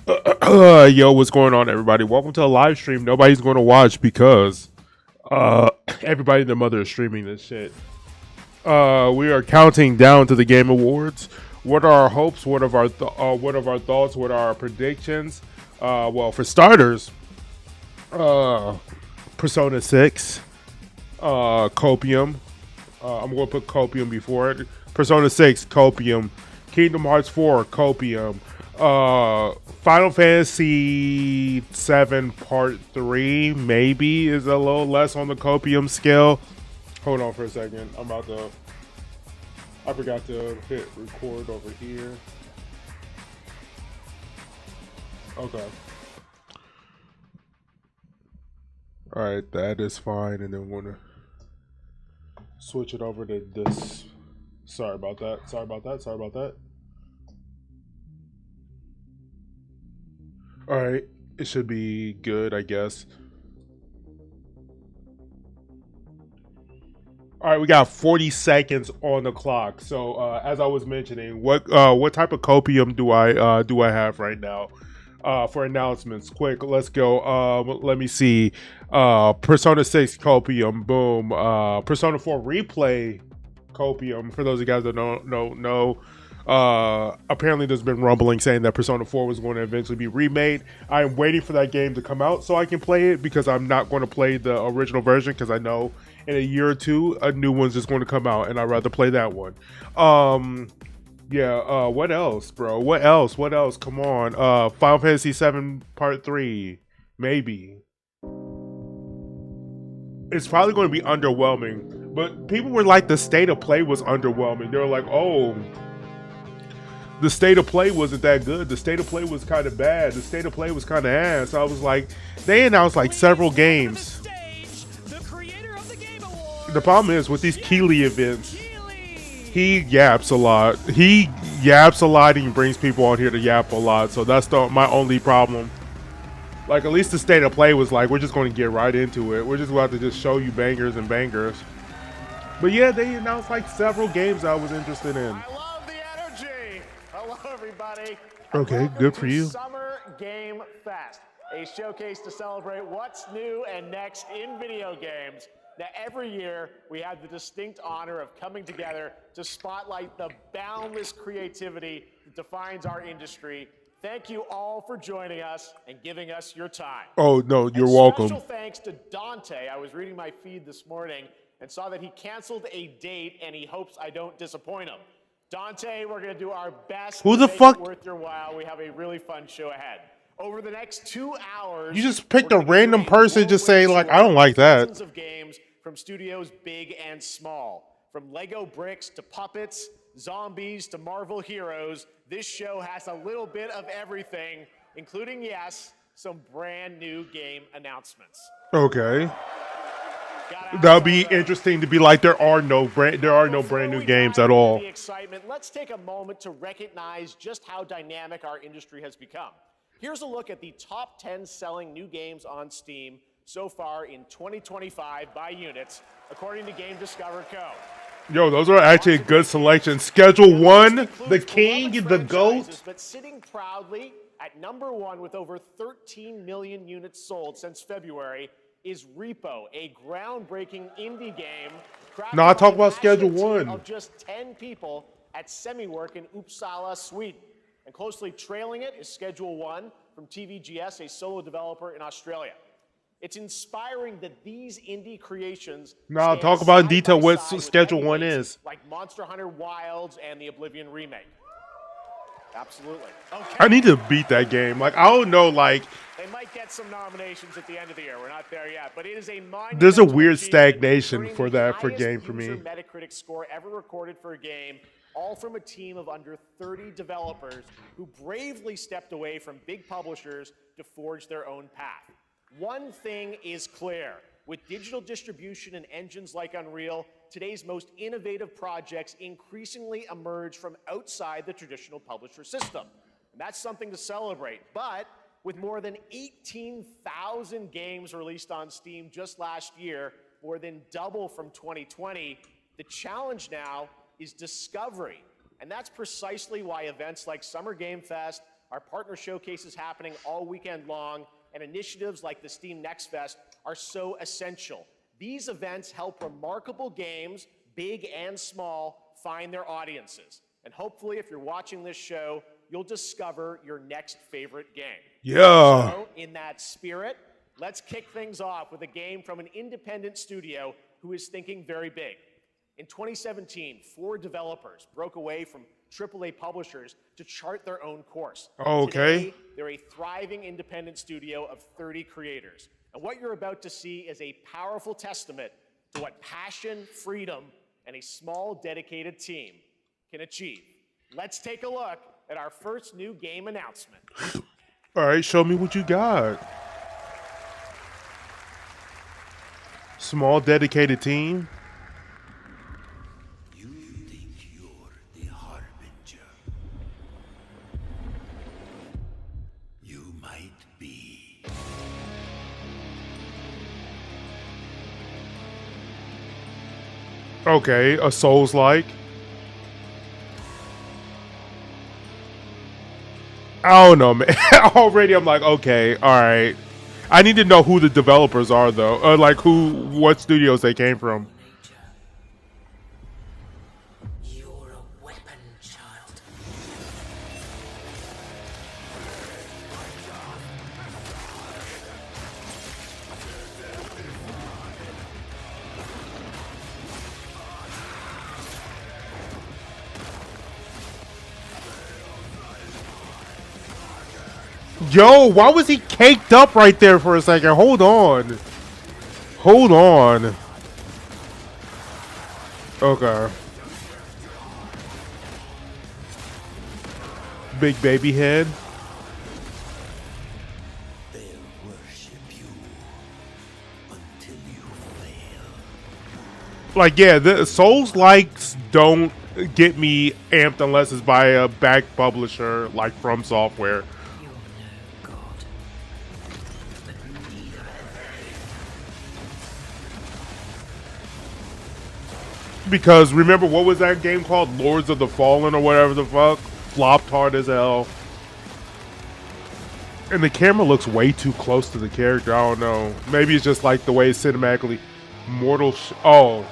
Yo, what's going on, everybody? Welcome to a live stream. Nobody's going to watch because uh, everybody and their mother is streaming this shit. We are counting down to the Game Awards. What are our hopes? What of our thoughts? What are our predictions? Well, for starters, uh, Persona 6, Copium. I'm going to put Copium before it. Persona 6, Copium. Kingdom Hearts 4, Copium. Final Fantasy 7 Part 3 maybe is a little less on the Copium scale. Hold on for a second. I forgot to hit record over here. Okay. Alright, that is fine. And then we're going to switch it over to this. Sorry about that. Alright, it should be good, I guess. Alright, we got 40 seconds on the clock. So as I was mentioning, what type of copium do I have right now? For announcements, quick, let's go. Let me see. Persona 6 copium, boom. Persona 4 replay copium. For those of you guys that don't know, apparently there's been rumbling saying that Persona 4 was going to eventually be remade. I am waiting for that game to come out so I can play it, because I'm not going to play the original version, because I know in a year or two a new one's just going to come out and I'd rather play that one. What else, bro? What else? Come on. Final Fantasy 7 Part 3, maybe. It's probably going to be underwhelming, but people were like, the state of play was underwhelming. They were like, oh, the state of play wasn't that good. The state of play was kind of bad. The state of play was kind of ass. I was like, they announced like several games. The problem is with these Keeley events, he yaps a lot. He yaps a lot and brings people on here to yap a lot. So that's my only problem. Like, at least the state of play was like, we're just going to get right into it. We're just about to just show you bangers and bangers. But yeah, they announced like several games I was interested in. I love the energy. Hello, everybody. Okay, good for you. Summer Game Fest, a showcase to celebrate what's new and next in video games. Now, every year, we have the distinct honor of coming together to spotlight the boundless creativity that defines our industry. Thank you all for joining us and giving us your time. Oh, no, you're welcome. Special thanks to Dante. I was reading my feed this morning and saw that he canceled a date, and he hopes I don't disappoint him. Dante, we're going to do our best Who to the make fuck? it worth your while. We have a really fun show ahead. Over the next 2 hours, You just picked a random person, just say like, I don't like that. dozens of games from studios big and small. From Lego bricks to puppets, zombies to Marvel heroes, this show has a little bit of everything, including, yes, some brand new game announcements. Okay. That'll be interesting to be like, there are no brand new games at all. The excitement, let's take a moment to recognize just how dynamic our industry has become. Here's a look at the top 10 selling new games on Steam so far in 2025 by units, according to Game Discover Co. Yo, those are actually a good selection. Schedule 1, the king, the goat. But sitting proudly at number 1 with over 13 million units sold since February is Repo, a groundbreaking indie game. No, I talk about Schedule 1. Of just 10 people at Semiwork in Uppsala, Sweden. And closely trailing it is Schedule 1 from TVGS, a solo developer in Australia. It's inspiring that these indie creations. No, talk about in detail what Schedule 1 is. Like Monster Hunter Wilds and the Oblivion remake. Absolutely. Okay. I need to beat that game. Like, I don't know, like, they might get some nominations at the end of the year. We're not there yet, but it is a there's a weird stagnation for that for game for me. Metacritic score ever recorded for a game, all from a team of under 30 developers who bravely stepped away from big publishers to forge their own path. One thing is clear. With digital distribution and engines like Unreal, today's most innovative projects increasingly emerge from outside the traditional publisher system. And that's something to celebrate. But with more than 18,000 games released on Steam just last year, more than double from 2020, the challenge now is discovery. And that's precisely why events like Summer Game Fest, our partner showcases happening all weekend long, and initiatives like the Steam Next Fest are so essential. These events help remarkable games, big and small, find their audiences. And hopefully, if you're watching this show, you'll discover your next favorite game. Yeah. So, in that spirit, let's kick things off with a game from an independent studio who is thinking very big. In 2017, 4 developers broke away from AAA publishers to chart their own course. Okay. Today, they're a thriving independent studio of 30 creators. And what you're about to see is a powerful testament to what passion, freedom, and a small, dedicated team can achieve. Let's take a look at our first new game announcement. All right, show me what you got. Small, dedicated team. You think you're the Harbinger. You might be. Okay, a Souls-like. I don't know, man. Already, I'm like, okay, all right. I need to know who the developers are, though. Like, what studios they came from. You're a weapon, child. Yo, why was he caked up right there for a second? Hold on. Hold on. Okay. Big baby head. They'll worship you until you fail. Like, yeah, the Souls likes don't get me amped unless it's by a back publisher like From Software. You're no god. But neither Because remember, what was that game called? Lords of the Fallen or whatever the fuck? Flopped hard as hell. And the camera looks way too close to the character. I don't know. Maybe it's just like the way it's cinematically. Oh.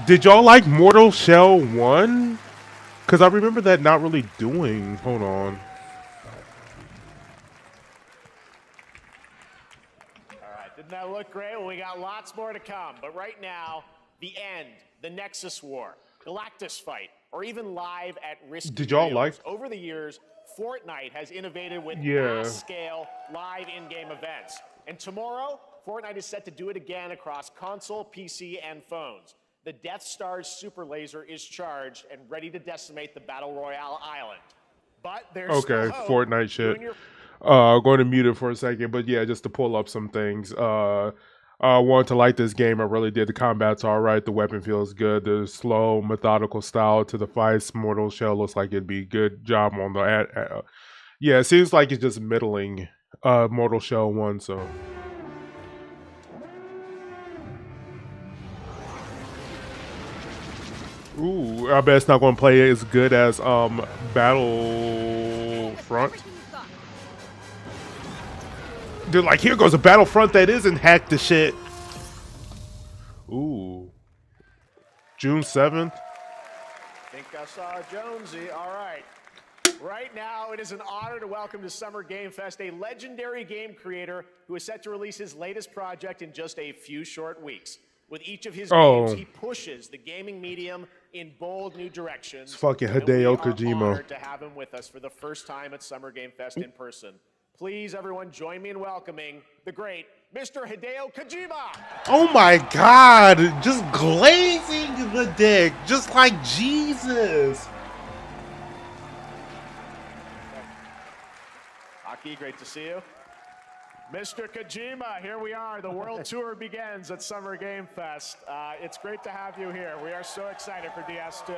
Did y'all like Mortal Shell 1? Because I remember that not really doing. Hold on. All right, didn't that look great? Well, we got lots more to come. But right now, the end, the Nexus War, Galactus Fight, or even live at risk. Did y'all like? Over the years, Fortnite has innovated with Yeah. mass-scale live in-game events. And tomorrow, Fortnite is set to do it again across console, PC, and phones. The Death Star's super laser is charged and ready to decimate the Battle Royale island. But there's Okay, still hope. Fortnite You shit. and your Going to mute it for a second, but yeah, just to pull up some things. I wanted to like this game. I really did. The combat's all right. The weapon feels good. The slow, methodical style to the fights. Mortal Shell looks like it'd be good job on the. Yeah, it seems like it's just middling. Mortal Shell 1, so. Ooh, I bet it's not going to play as good as Battlefront. Dude, like, here goes a Battlefront that isn't hacked to shit. Ooh. June 7th. think I saw Jonesy. All right. Right now, it is an honor to welcome to Summer Game Fest a legendary game creator who is set to release his latest project in just a few short weeks. With each of his games, he pushes the gaming medium in bold new directions. It's fucking And we Hideo are Kojima. honored to have him with us for the first time at Summer Game Fest in person. Please, everyone, join me in welcoming the great Mr. Hideo Kojima. Oh my god, just glazing the dick, just like Jesus. Aki, great to see you. Mr. Kojima, here we are. The world tour begins at Summer Game Fest. It's great to have you here. We are so excited for DS2.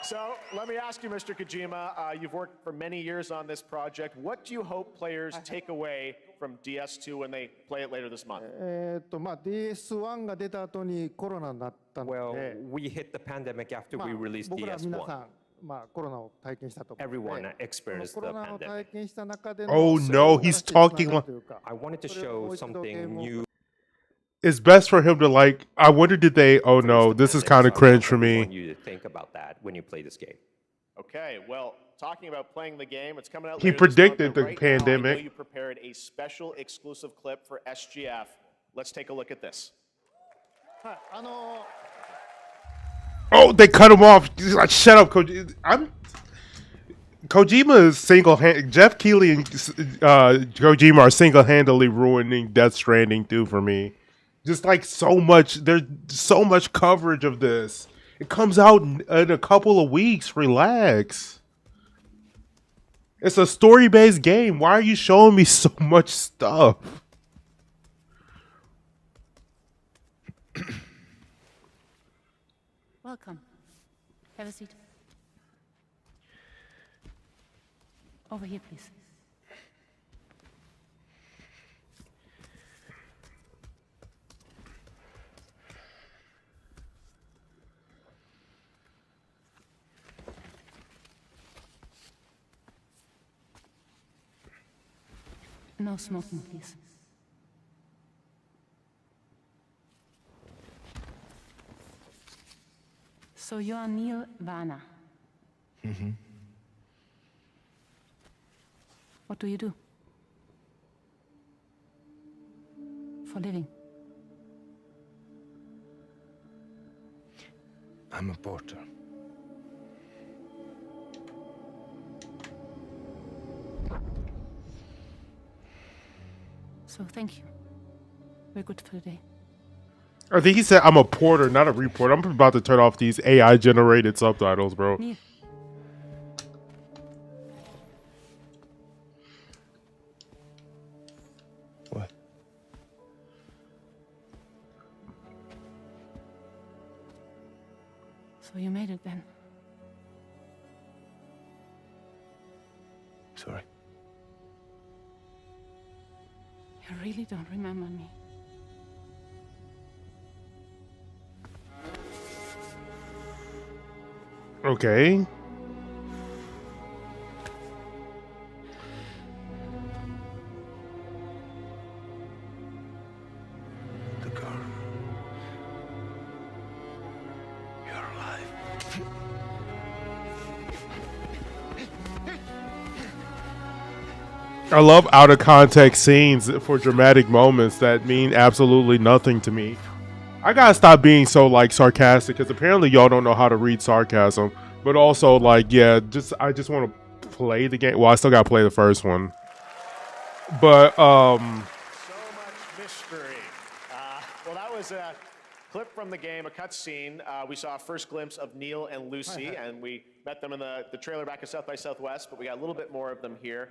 So let me ask you, Mr. Kojima, you've worked for many years on this project. What do you hope players take away from DS2 when they play it later this month? DS1 が出た後にコロナになったの Well, で、 we hit the pandemic after まあ we released 僕ら皆 DS1. さんまあ、コロナを体験したと思うの Everyone で、その experienced コ the ロナを体 pandemic. 験した中で Oh の no, he's 新しいつなが talking り like というか、 I wanted to それをも show う一度ゲー something ムを new it's best for him to like. I wonder did they? Oh through no, the this is pandemic, kind so of I cringe want for everyone me. you to think about that when you play this game. Okay, well, talking about playing the game, it's coming out He later this month, predicted but the right now, I know pandemic. you prepared a special exclusive clip for SGF. Let's take a look at this. はい、Oh, they cut him off. He's like, shut up, Kojima is Jeff Keighley and Kojima are single-handedly ruining Death Stranding 2 for me. Just like so much, there's so much coverage of this. It comes out in a couple of weeks. Relax. It's a story-based game. Why are you showing me so much stuff? Welcome. Have a seat. Over here, please. No smoking, please. So you are Neil Varner. Mm-hmm. What do you do? For a living? I'm a porter. So thank you. We're good for the day. I think he said I'm a porter, not a reporter. I'm about to turn off these AI generated subtitles, bro. Neil. What? So you made it then. Sorry. You really don't remember me. Okay. The girl. You're alive. I love out of context scenes for dramatic moments that mean absolutely nothing to me. I gotta stop being so like sarcastic because apparently y'all don't know how to read sarcasm. But also like yeah, I just want to play the game. Well, I still gotta play the first one. But So much mystery. Well, that was a clip from the game, a cutscene. We saw a first glimpse of Neil and Lucy, and we met them in the trailer back at South by Southwest, but we got a little bit more of them here.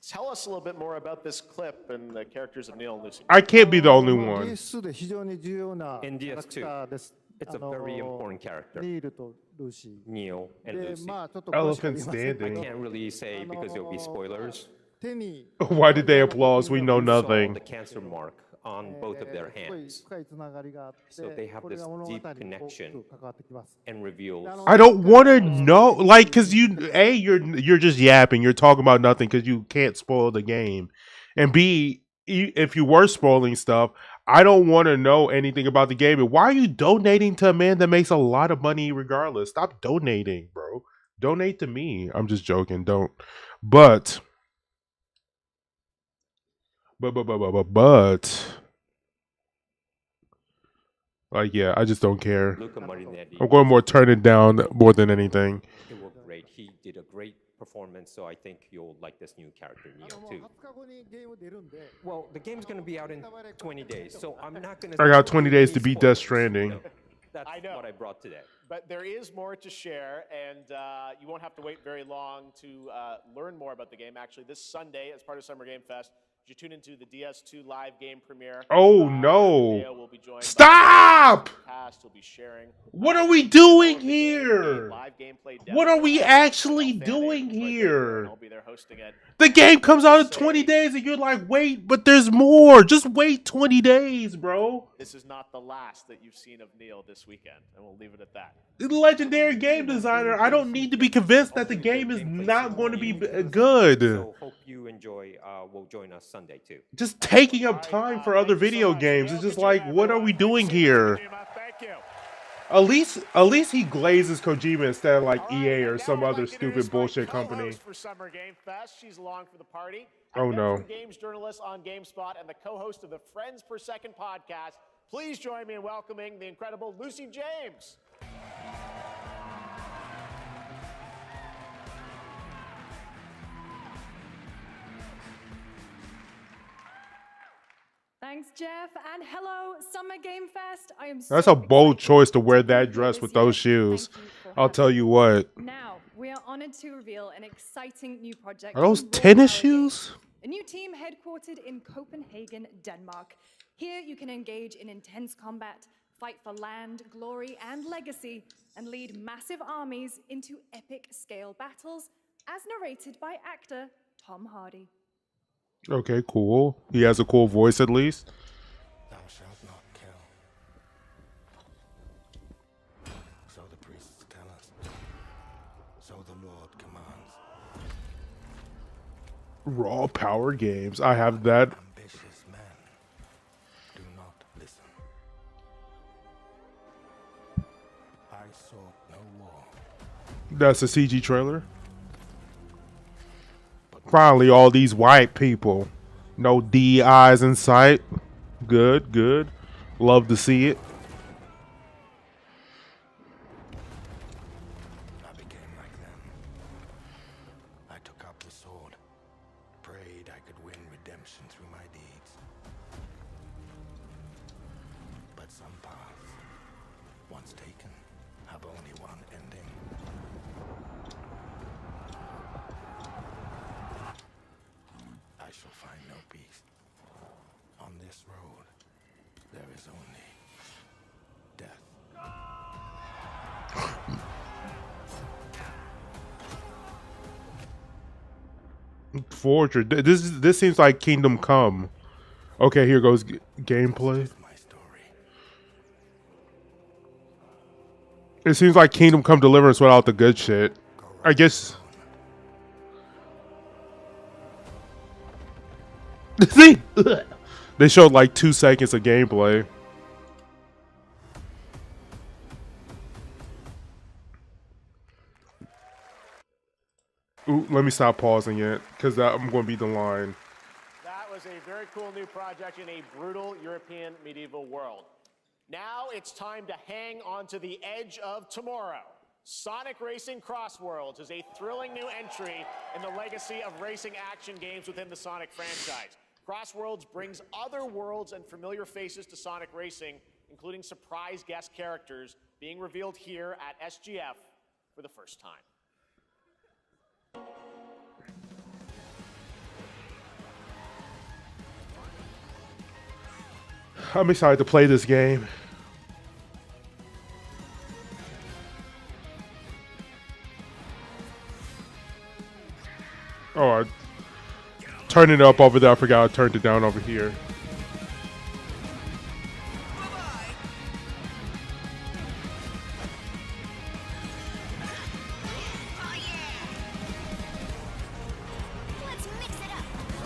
Tell us a little bit more about this clip and the characters of Neil and Lucy. I can't be the only まあ one. DS2 で非常に重要なキ In ャラクターです。 It's a very important character. ニールとルーシ Neil ー。 and で、 Lucy. まあちょっと詳しくは Elephant 言いませんけ I ど can't really say because there'll be spoilers. 手に Why did they applause? We know You saw nothing. the cancer mark on both of their すごい hands 深いつながりがあって、 So they have これが this 物語に deep 大き connection. く関わってきます。 and reveals. I don't want to know, like, cause you're just yapping. You're talking about nothing because you can't spoil the game, and B, if you were spoiling stuff, I don't want to know anything about the game. And why are you donating to a man that makes a lot of money regardless? Stop donating, bro. Donate to me. I'm just joking. Don't. But. Like, yeah, I just don't care. Luca Marinetti. I'm going more turn it down more than anything. He worked great. He did a great performance, so I think you'll like this new character, あ Neil, のもう too. 20日後にゲーム出るんで、 Well, the game's going to be out in 20 days, so I'm not going to. I got 20 days to beat Death Stranding. That's I know. what I brought today. But there is more to share, and you won't have to wait very long to learn more about the game. Actually, this Sunday, as part of Summer Game Fest, you tune into the DS2 live game premiere. Oh, no. Deo will be joined by Stop! cast. He'll be be sharing. What are we doing Live here? gameplay What are we demos, actually fan doing agents right there, and here? I'll be there hosting it. The game comes out in Say, 20 days and you're like, wait, but there's more. Just wait 20 days, bro. This is not the last that you've seen of Neil this weekend, and we'll leave it at that. Legendary game designer. I don't need to be convinced that the game is not going to be good. So hope you enjoy. Will join us Sunday too. Just taking up time for other video games. It's just like, what are we doing here? Thank you. At least he glazes Kojima instead of like EA or some other stupid bullshit company. For Summer Game Fest, she's along for the party. Oh no. Games journalist on GameSpot and the co-host of the Friends Per Second podcast. Please join me in welcoming the incredible Lucy James. Thanks, Jeff, and hello, Summer Game Fest. I am That's so a bold excited choice to wear be that here dress this with those year. shoes. Thank you for I'll having tell you what. Now, we are honored to reveal an exciting new project. Are those from Raw tennis Power Games, shoes? a new team headquartered in Copenhagen, Denmark. Here you can engage in intense combat, fight for land, glory, and legacy, and lead massive armies into epic scale battles, as narrated by actor Tom Hardy. Okay, cool. He has a cool voice at least. Thou shalt not kill. So the priests tell us. So the Lord commands. Raw Power Games. I have that. Ambitious men do not listen. I sought no war. That's a CG trailer. Finally, all these white people. No DEIs in sight. Good, good. Love to see it. I became like them. I took up the sword. Prayed I could win redemption through my deeds. But some paths, once taken, have only one ending. I shall find no peace. On this road, there is only death. Forger. This seems like Kingdom Come. Okay, here goes gameplay. My story. It seems like Kingdom Come Deliverance without the good shit. I guess. See, they showed like 2 seconds of gameplay. Ooh, let me stop pausing it because I'm going to be the line. That was a very cool new project in a brutal European medieval world. Now it's time to hang on to the edge of tomorrow. Sonic Racing Crossworlds is a thrilling new entry in the legacy of racing action games within the Sonic franchise. Crossworlds brings other worlds and familiar faces to Sonic Racing, including surprise guest characters being revealed here at SGF for the first time. I'm excited to play this game. Oh, I turned it up over there. I forgot I turned it down over here.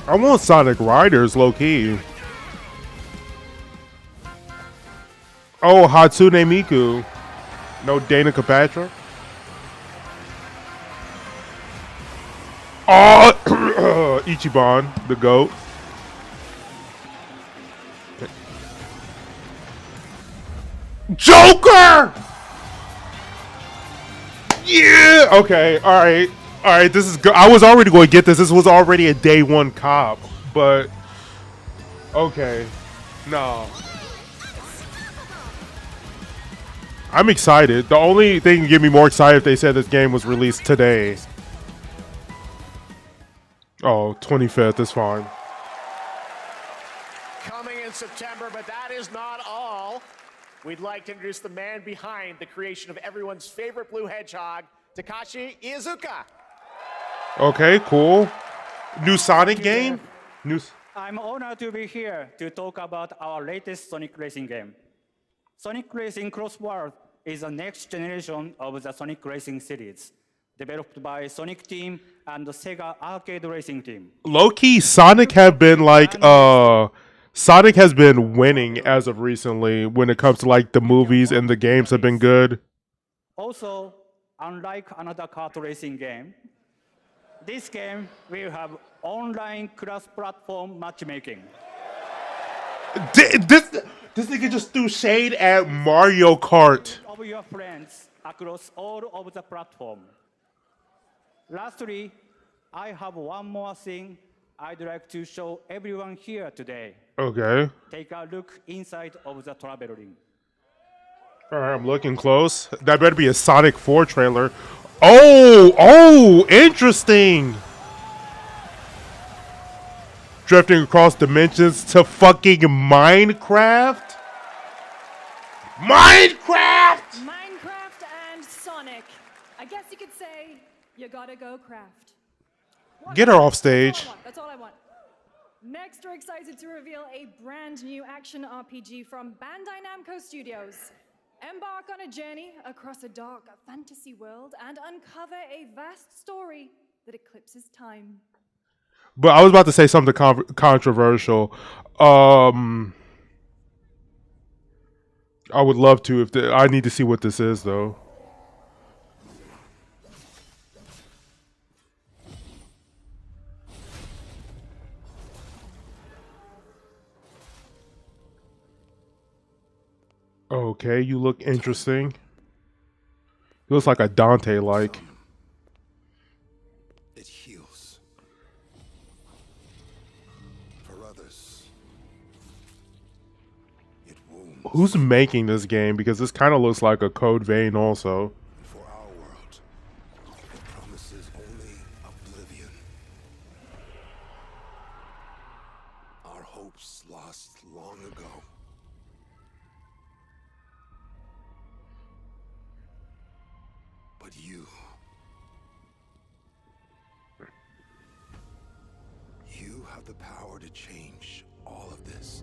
I want Sonic Riders, low key. Oh, Hatsune Miku. No Dana Kapatra. Oh, Ichiban, the GOAT. Joker! Yeah! Okay, alright. Alright, this is good. I was already going to get this. This was already a day one cop. But, okay. No. I'm excited. The only thing to get me more excited if they said this game was released today. Oh, 25th is fine. Coming in September, but that is not all. we'd like to introduce the man behind the creation of everyone's favorite blue hedgehog, Takashi Iizuka. Okay, cool. New Sonic game? New. I'm honored to be here to talk about our latest Sonic Racing game. Sonic Racing Cross World is the next generation of the Sonic Racing series, developed by Sonic Team and the Sega Arcade Racing Team. Low-key, Sonic Sonic has been winning as of recently when it comes to like the movies and the games have been good. Also, unlike another kart racing game, this game will have online cross-platform matchmaking. This nigga just threw shade at Mario Kart. Of your friends across all of the platform. Lastly, I have one more thing I'd like to show everyone here today. Okay. Take a look inside of the travel ring. All right, I'm looking close. That better be a Sonic 4 trailer. Oh, interesting. Drifting across dimensions to fucking Minecraft? Minecraft! Minecraft and Sonic. I guess you could say you gotta go craft. Get her off stage. That's all I want. Next, we're excited to reveal a brand new action RPG from Bandai Namco Studios. Embark on a journey across a dark fantasy world and uncover a vast story that eclipses time. But I was about to say something controversial. I would love to if I need to see what this is though. Okay, you look interesting. He looks like a Dante-like. It heals. For others, it wounds. Who's making this game? Because this kind of looks like a Code Vein also. For our world, it promises only oblivion. Our hopes lost long ago. But you have the power to change all of this.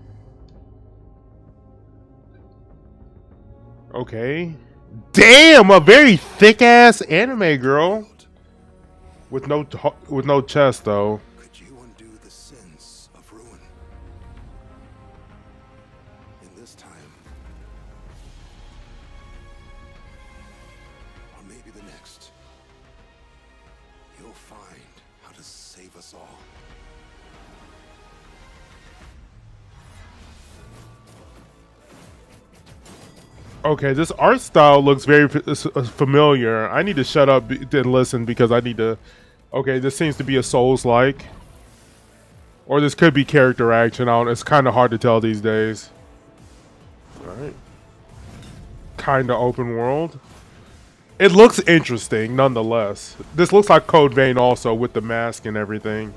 Okay. Damn, a very thick ass anime girl. With no chest though. Could you undo the sins of ruin? In this time, or maybe the next, you'll find how to save us all. Okay, this art style looks very familiar. I need to shut up and listen because I need to... Okay, this seems to be a Souls-like. Or this could be character action. It's kind of hard to tell these days. Alright. Kind of open world. It looks interesting, nonetheless. This looks like Code Vein also, with the mask and everything.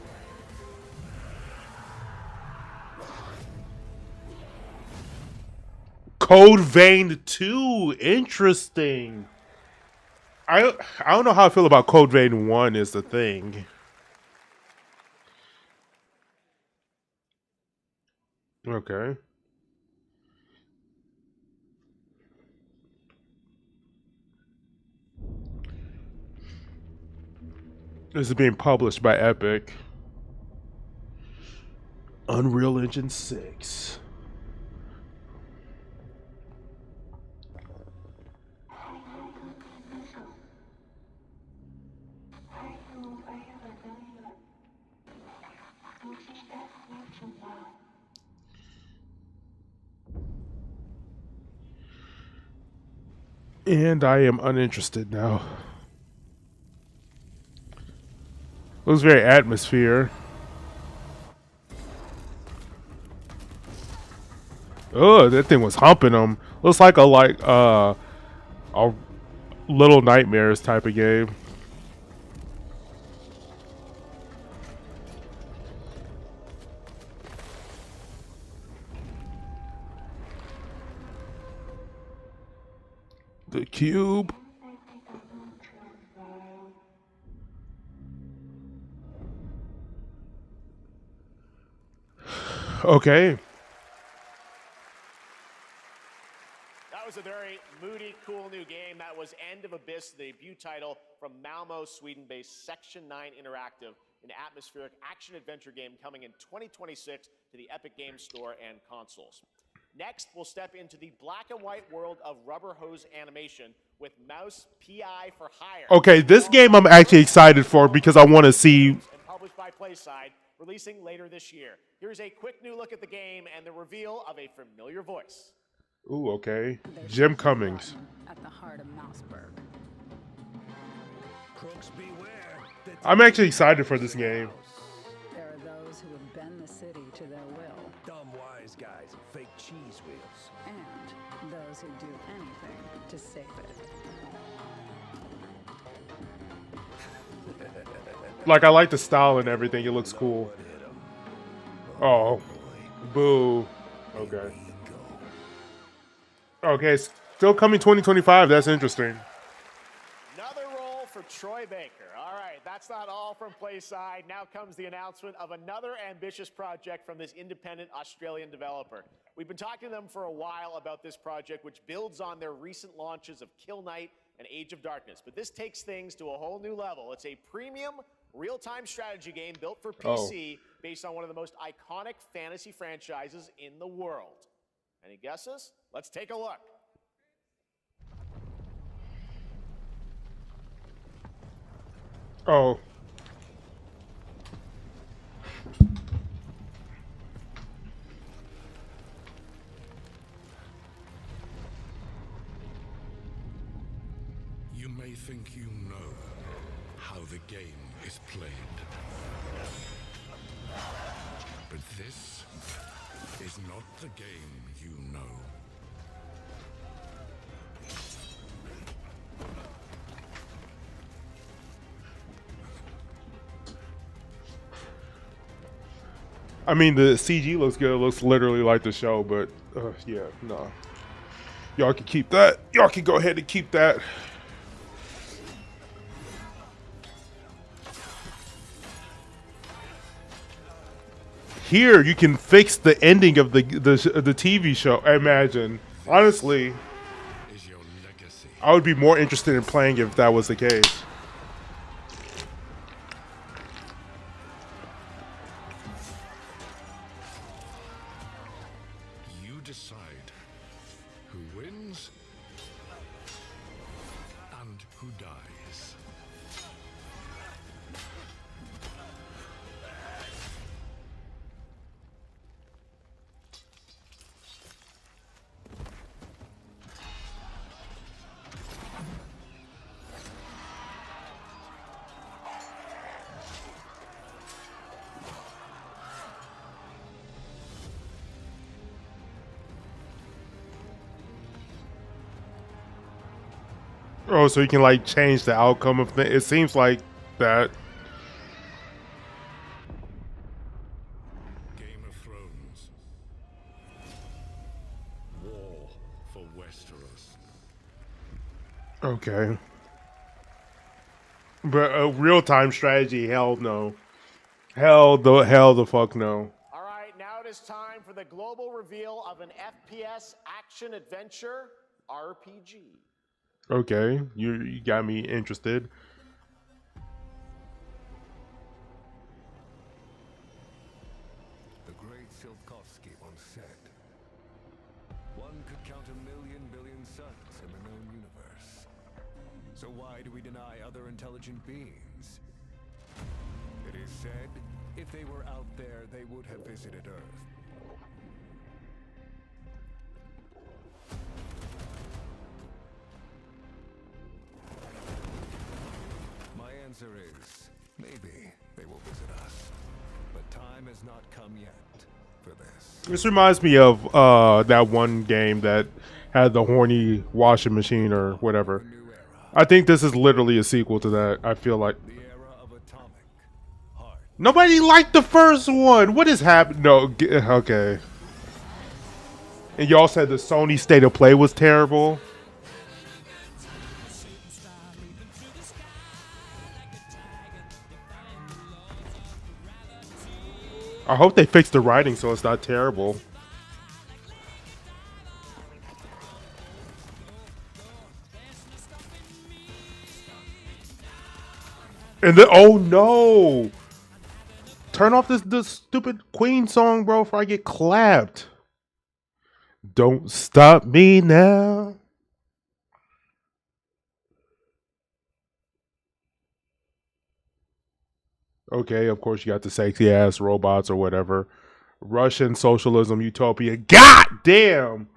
Code Vein 2, interesting. I don't know how I feel about Code Vein 1 is the thing. Okay. This is being published by Epic. Unreal Engine 6. And I am uninterested now. Looks very atmosphere. Oh, that thing was humping him. Looks like a Little Nightmares type of game. The cube. Okay. That was a very moody, cool new game. That was End of Abyss, the debut title from Malmo, Sweden-based Section 9 Interactive, an atmospheric action-adventure game coming in 2026 to the Epic Games Store and consoles. Next, we'll step into the black and white world of rubber hose animation with Mouse PI for Hire. Okay, this game I'm actually excited for because I want to see. And published by PlaySide, releasing later this year. Here's a quick new look at the game and the reveal of a familiar voice. Ooh, okay. Jim Cummings. At the heart of Mouseburg. Crooks beware. I'm actually excited for this game. There are those who would bend the city to their will. Dumb wise guys and fake cheese wheels. And those who do anything to save it. Like, I like the style and everything. It looks cool. Oh. Boo. Okay. Okay, still coming 2025. That's interesting. Another role for Troy Baker. All right, that's not all from PlaySide. Now comes the announcement of another ambitious project from this independent Australian developer. We've been talking to them for a while about this project, which builds on their recent launches of Kill Knight and Age of Darkness. But this takes things to a whole new level. It's a premium real-time strategy game built for PC based on one of the most iconic fantasy franchises in the world. Any guesses? Let's take a look. Oh. You may think you know how the game is played. But this is not the game you know. I mean, the CG looks good. It looks literally like the show, but yeah, no. Y'all can keep that. Y'all can go ahead and keep that. Here, you can fix the ending of the TV show. Imagine, honestly, I would be more interested in playing if that was the case. You decide who wins and who dies. Oh, so you can like change the outcome of things. It seems like that. Game of Thrones. War for Westeros. Okay. But a real-time strategy, hell no. Hell the fuck no. All right, now it is time for the global reveal of an FPS action-adventure RPG. Okay, you got me interested. The great Silkovsky once said, one could count 1,000,000 billion suns in the known universe. So why do we deny other intelligent beings? It is said, if they were out there, they would have visited Earth. My answer is, maybe they will visit us. But time has not come yet for this. This reminds me of that one game that had the horny washing machine or whatever. I think this is literally a sequel to that. I feel like nobody liked the first one. What is happening? No, okay. And y'all said the Sony State of Play was terrible. I hope they fix the writing so it's not terrible. And then, oh no! Turn off this stupid Queen song, bro, before I get clapped. Don't stop me now. Okay, of course you got the sexy ass robots or whatever. Russian socialism utopia. God damn!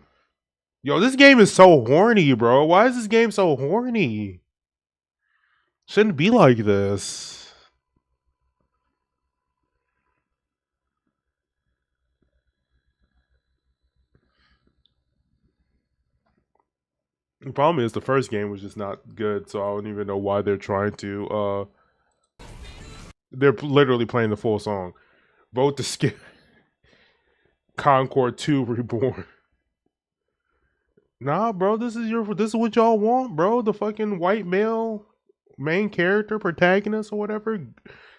Yo, this game is so horny, bro. Why is this game so horny? Shouldn't be like this. The problem is the first game was just not good, so I don't even know why they're trying to they're literally playing the full song. Vote to skip Concord 2 Reborn. Nah, bro, this is what y'all want, bro. The fucking white male main character, protagonist or whatever.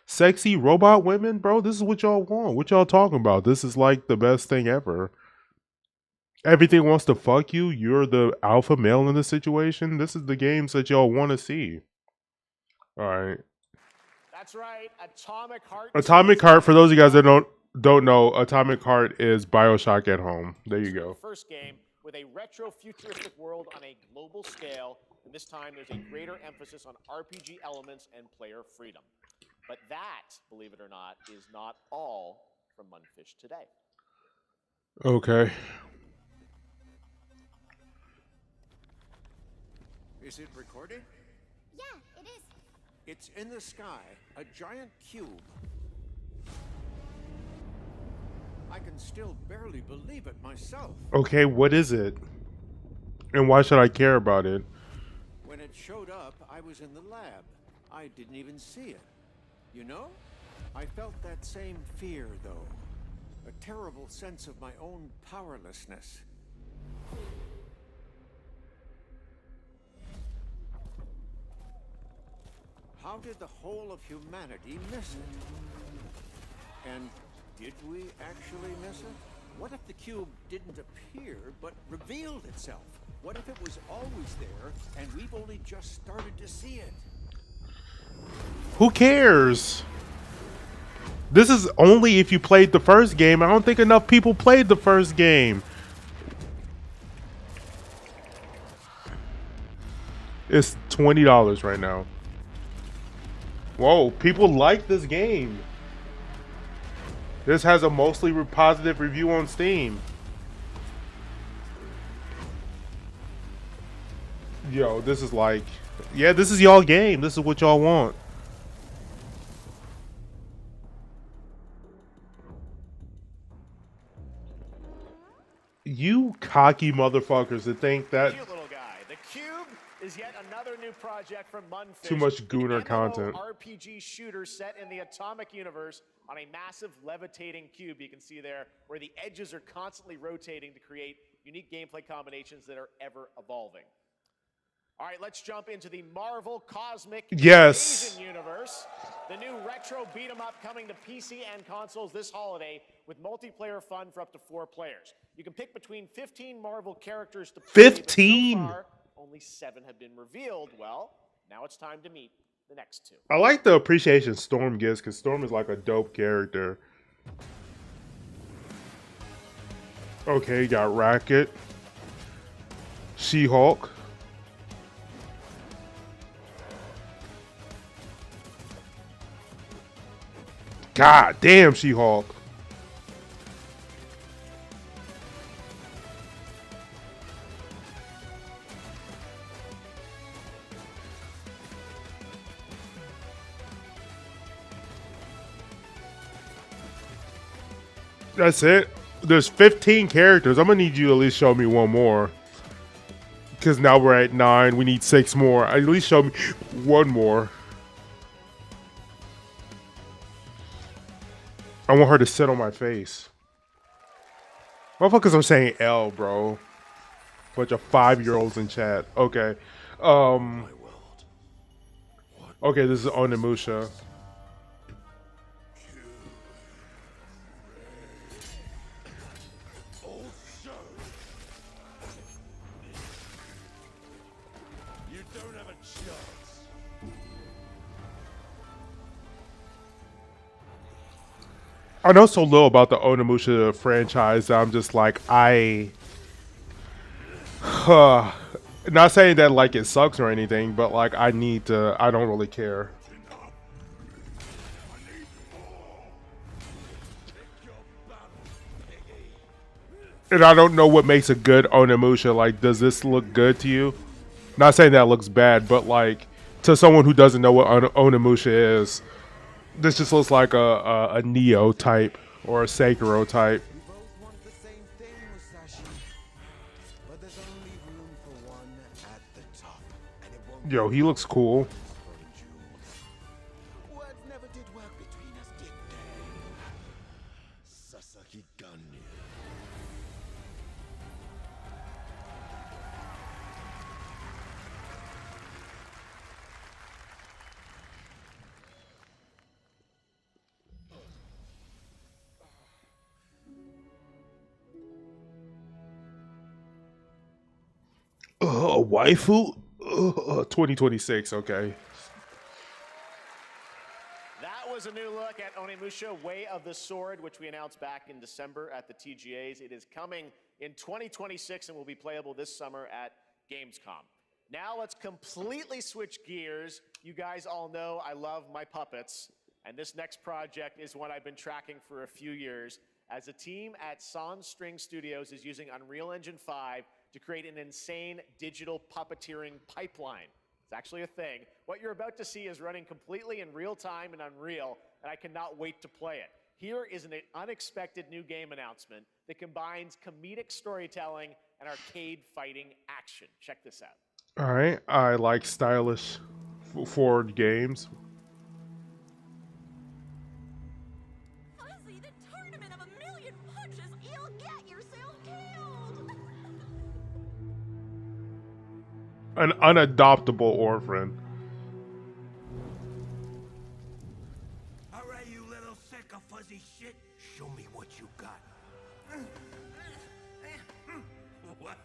Sexy robot women, bro. This is what y'all want. What y'all talking about? This is like the best thing ever. Everything wants to fuck you. You're the alpha male in this situation. This is the games that y'all want to see. All right. That's right. Atomic Heart. Atomic Heart. For those of you guys that don't know, Atomic Heart is BioShock at home. There you go. First game with a retro futuristic world on a global scale, and this time there's a greater emphasis on RPG elements and player freedom. But that, believe it or not, is not all from Mundfish today. Okay. Is it recorded? Yeah, it is. It's in the sky, a giant cube. I can still barely believe it myself. Okay, what is it? And why should I care about it? When it showed up, I was in the lab. I didn't even see it. You know? I felt that same fear, though. A terrible sense of my own powerlessness. How did the whole of humanity miss it? And did we actually miss it? What if the cube didn't appear, but revealed itself? What if it was always there, and we've only just started to see it? Who cares? This is only if you played the first game. I don't think enough people played the first game. It's $20 right now. Whoa, people like this game. This has a mostly positive review on Steam. Yo, this is like, yeah, this is y'all game. This is what y'all want. You cocky motherfuckers that think that. Cute little guy. The Cube is yet another new project from Mundfish. Too much gooner content. RPG shooter set in the Atomic Universe on a massive levitating cube. You can see there where the edges are constantly rotating to create unique gameplay combinations that are ever evolving. All right, let's jump into the Marvel Cosmic Invasion universe. The new retro beat 'em up coming to PC and consoles this holiday with multiplayer fun for up to 4 players. You can pick between 15 Marvel characters to play. 15? So far, only 7 have been revealed. Well, now it's time to meet the next 2. I like the appreciation Storm gets because Storm is like a dope character. Okay, got Rocket, She-Hulk. God damn, She-Hulk. That's it. There's 15 characters. I'm gonna need you to at least show me one more. Because now we're at 9. We need 6 more. At least show me one more. I want her to sit on my face. Motherfuckers are saying L, bro. Bunch of 5-year-olds in chat. Okay. Okay, this is Onimusha. don't have a chance. I know so little about the Onimusha franchise that I'm just like, not saying that like it sucks or anything, but like I don't really care. And I don't know what makes a good Onimusha. Like, does this look good to you? Not saying that it looks bad, but like to someone who doesn't know what Onimusha is, this just looks like a Neo type or a Sekiro type. We both want the same thing, Musashi. But there's only room for one at the top. And it won't Yo, he looks cool. Words never did work between us, did they? Sasaki Gunny. A waifu? 2026, okay. That was a new look at Onimusha Way of the Sword, which we announced back in December at the TGAs. It is coming in 2026 and will be playable this summer at Gamescom. Now let's completely switch gears. You guys all know I love my puppets, and this next project is one I've been tracking for a few years, as a team at Sans String Studios is using Unreal Engine 5 to create an insane digital puppeteering pipeline. It's actually a thing. What you're about to see is running completely in real time in Unreal, and I cannot wait to play it. Here is an unexpected new game announcement that combines comedic storytelling and arcade fighting action. Check this out. All right, I like stylish forward games. Fuzzy, the tournament of a million punches, you'll get yourself killed! An unadoptable orphan. All right, you little sick of fuzzy shit. Show me what you got. What?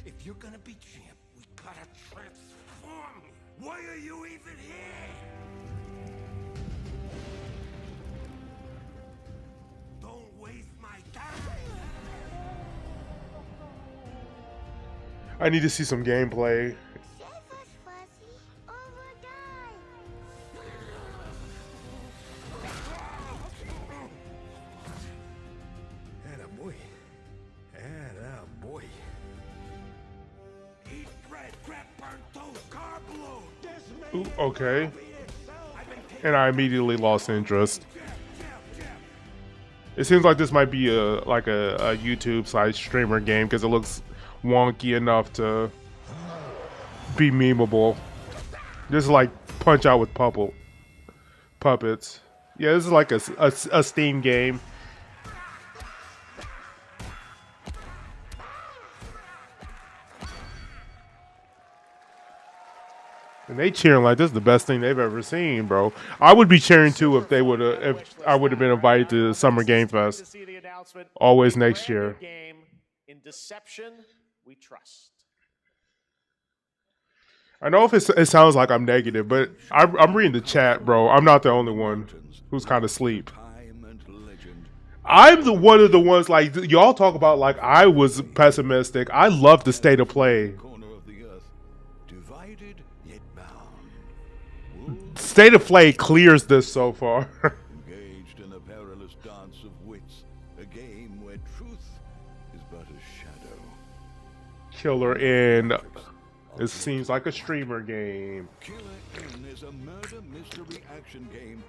If you're gonna be champ, we gotta transform you. Why are you even here? Don't waste my time. I need to see some gameplay. Attaboy. Attaboy. Eat bread, crap, burnt toast, carb load. Ooh, okay. And I immediately lost interest. It seems like this might be a YouTube / streamer game because it looks wonky enough to be memeable. This is like Punch Out with puppets. Yeah, this is like a Steam game. And they cheering like this is the best thing they've ever seen, bro. I would be cheering too if I would have been invited to Summer Game Fest. Always next year. Game in Deception We Trust. I know if it sounds like I'm negative, but I'm reading the chat, bro. I'm not the only one who's kind of asleep. I'm one of the ones like y'all talk about like I was pessimistic. I love the state of play. State of play clears this so far. Engaged in a perilous dance of wits, a game where truth is but a shadow. Killer Inn. It seems like a streamer game. Killer Inn is a murder mystery action game.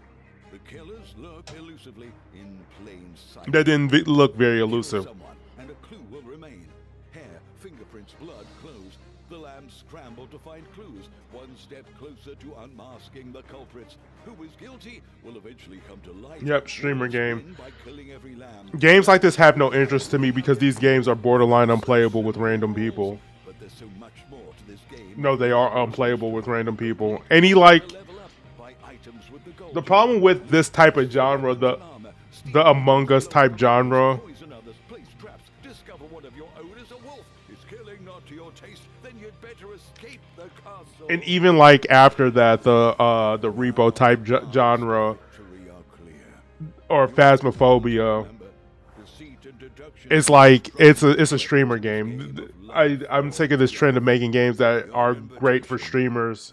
The killers lurk elusively in plain sight. That didn't look very elusive. Someone, and a clue will remain. Hair, fingerprints, blood, clothes. The lambs scramble to find clues, one step closer to unmasking the culprits. Who is guilty will eventually come to light. Yep, streamer game. By killing every lamb. Games like this have no interest to me because these games are borderline unplayable with random people. But there's so much more to this game. No, they are unplayable with random people. Any like the problem with this type of genre, the Among Us type genre. Poison others, place traps, discover one of your own is a wolf. Is killing not to your taste? then you'd better escape the castle. And even like after that, the repo type genre or phasmophobia, it's like it's a streamer game. I'm sick of this trend of making games that are great for streamers.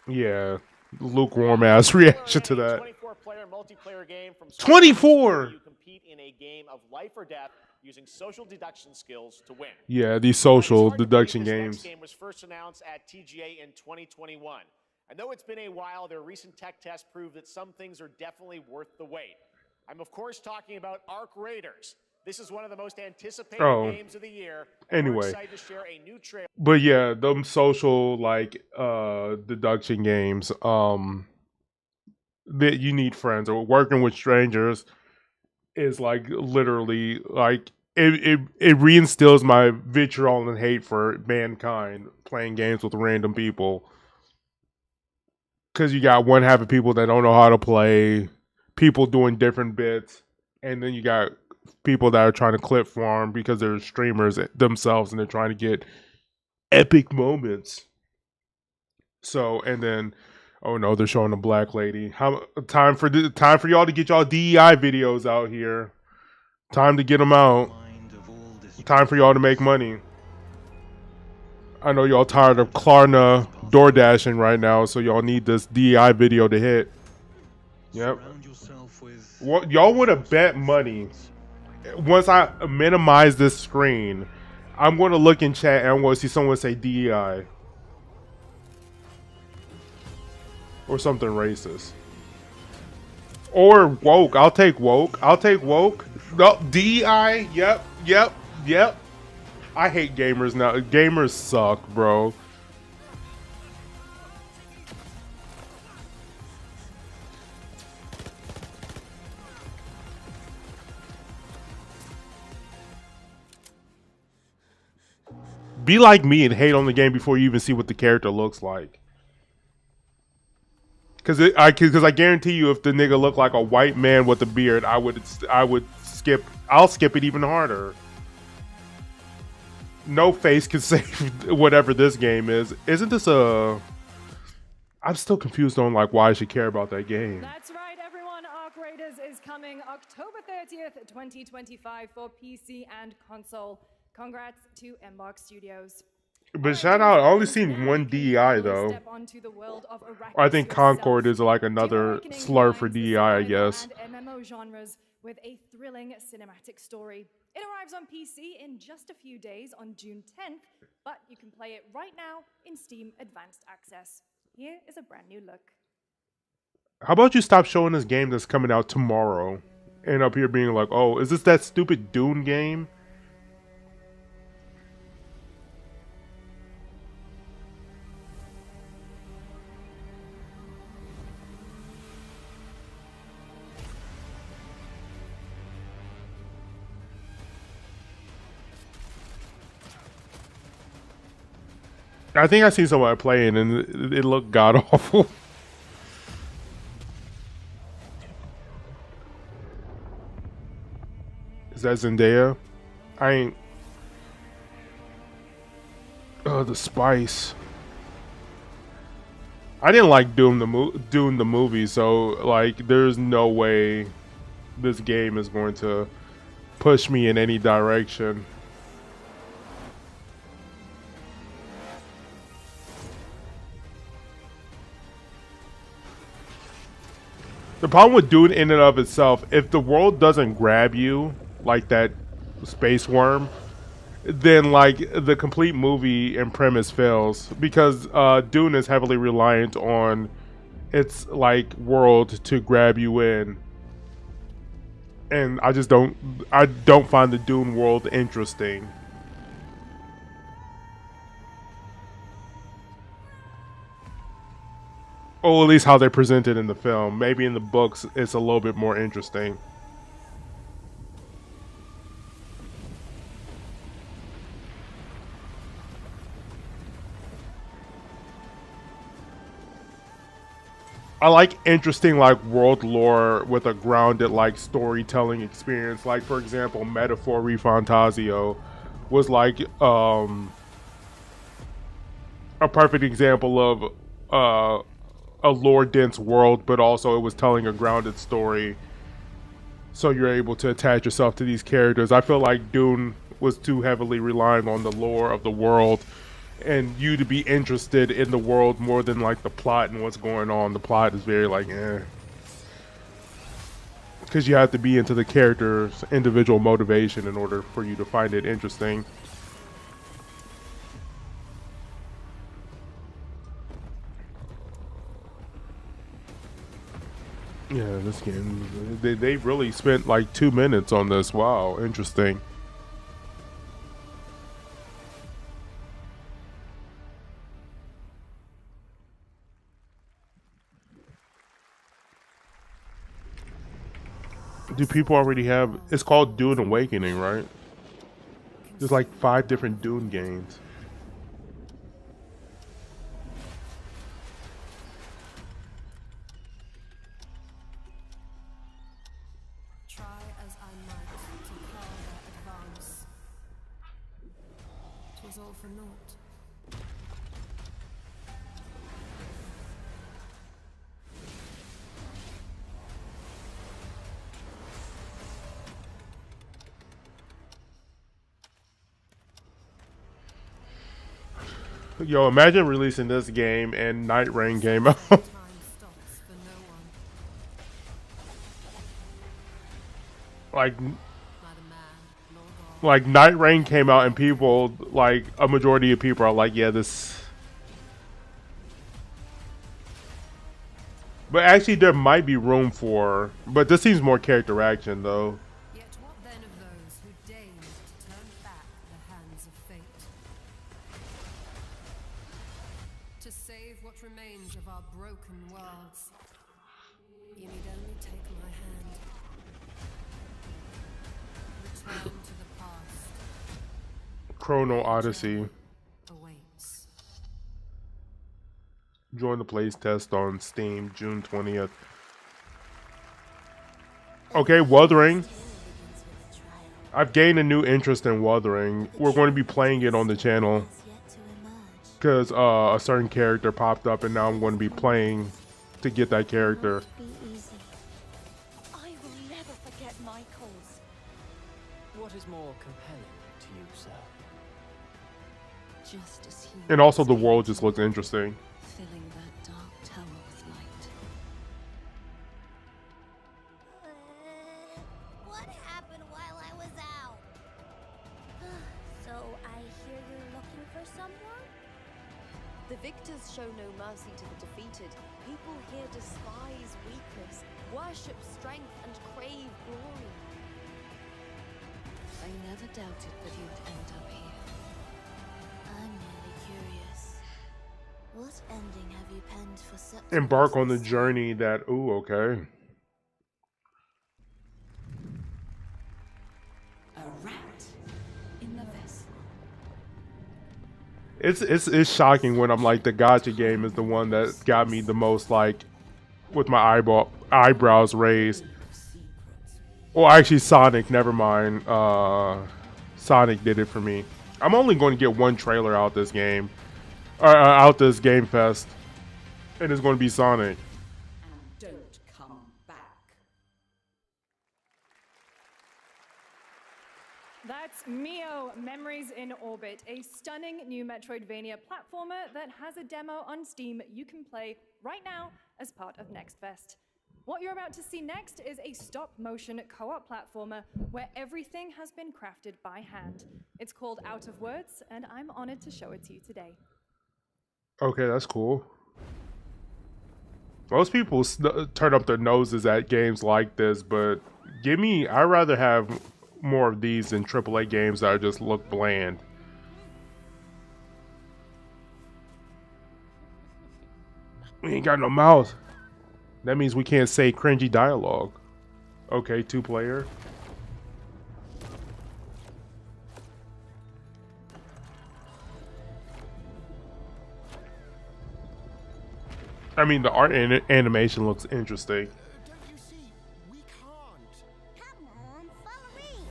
Yeah, lukewarm ass reaction to that. 24-player multiplayer game from 24. You compete in a game of life or death using social deduction skills to win. Yeah, these social It's hard to believe deduction this next games. game was first announced at TGA in 2021. And though it's been a while, their recent tech tests prove that some things are definitely worth the wait. I'm of course talking about Arc Raiders. This is one of the most anticipated games of the year. Anyway. We're excited to share a new trailer. But yeah, them social like deduction games, that you need friends or working with strangers is like literally like it reinstills my vitriol and hate for mankind playing games with random people. Cause you got one half of people that don't know how to play, people doing different bits, and then you got people that are trying to clip farm because they're streamers themselves and they're trying to get epic moments. So, and then, oh no, they're showing a black lady. Time for y'all to get y'all DEI videos out here. Time to get them out. Time for y'all to make money. I know y'all tired of Klarna door dashing right now, so y'all need this DEI video to hit. Yep. What y'all would have bet money. Once I minimize this screen, I'm going to look in chat and I'm going to see someone say DEI. Or something racist. Or woke. I'll take woke. I'll take woke. No, DEI. Yep. I hate gamers now. Gamers suck, bro. Be like me and hate on the game before you even see what the character looks like. Cause I guarantee you, if the nigga looked like a white man with a beard, I would skip. I'll skip it even harder. No face can save whatever this game is. Isn't this a? I'm still confused on like why I should care about that game. That's right, everyone. Arc Raiders is coming October 30th, 2025 for PC and console. Congrats to Embark Studios. But shout out, I only seen one DEI though. I think Concord is like another slur for DEI, I guess. And MMO genres with a thrilling cinematic story. It arrives on PC in just a few days on June 10th, but you can play it right now in Steam Advanced Access. Here is a brand new look. How about you stop showing this game that's coming out tomorrow and up here being like, oh, is this that stupid Dune game? I think I seen somebody playing and it looked god awful. Is that Zendaya? I ain't. Oh, the spice. I didn't like Doom the movie, so like, there's no way this game is going to push me in any direction. The problem with Dune in and of itself, if the world doesn't grab you like that space worm, then like the complete movie and premise fails, because Dune is heavily reliant on its like world to grab you in, and I don't find the Dune world interesting. Or at least how they present it in the film. Maybe in the books it's a little bit more interesting. I like interesting like world lore with a grounded like storytelling experience. Like for example, Metaphor Fantasio was like a perfect example of a lore dense world, but also it was telling a grounded story. So you're able to attach yourself to these characters. I feel like Dune was too heavily relying on the lore of the world and you to be interested in the world more than like the plot and what's going on. The plot is very like because you have to be into the character's individual motivation in order for you to find it interesting. Yeah, this game, they really spent like 2 minutes on this. Wow, interesting. Do people already have, it's called Dune Awakening, right? There's like 5 different Dune games. Try as I might to call their advance. 'Twas all for naught. Yo, imagine releasing this game and Night Rain came out. like Night Rain came out and people, like a majority of people are like, yeah, this. But actually there might be room for, but this seems more character action though. Yet what then of those who deigned to turn back the hands of fate? To save what remains of our broken worlds, you need only take my hand. Return to the past. Chrono Odyssey. Awaits. Join the plays test on Steam June 20th. Okay, Wuthering. I've gained a new interest in Wuthering. We're going to be playing it on the channel because a certain character popped up and now I'm going to be playing to get that character. I will never forget my cause. What is more compelling to you, sir? Justice here. And also the world just looks interesting. Filling that dark tower with light. What happened while I was out? So I hear you're looking for someone? The victors show no mercy to the defeated. People here despise weakness, worship strength, and crave glory. I never doubted that you'd end up here. I'm merely curious. What ending have you penned for such? Embark on the journey that, ooh, okay. A rat in the vessel. It's shocking when I'm like the gacha game is the one that got me the most, like with my eyebrows raised. Well, actually Sonic, never mind. Sonic did it for me. I'm only going to get one trailer out this game, out this Game Fest, and it's going to be Sonic. And don't come back. That's Mio Memories in Orbit, a stunning new Metroidvania platformer that has a demo on Steam you can play right now as part of Next Fest. What you're about to see next is a stop-motion co-op platformer where everything has been crafted by hand. It's called Out of Words, and I'm honored to show it to you today. Okay, that's cool. Most people turn up their noses at games like this, but I'd rather have more of these than AAA games that just look bland. We ain't got no mouth. That means we can't say cringy dialogue. Okay, 2-player. I mean, the art and animation looks interesting. Don't you see? We can't. Come on, follow me.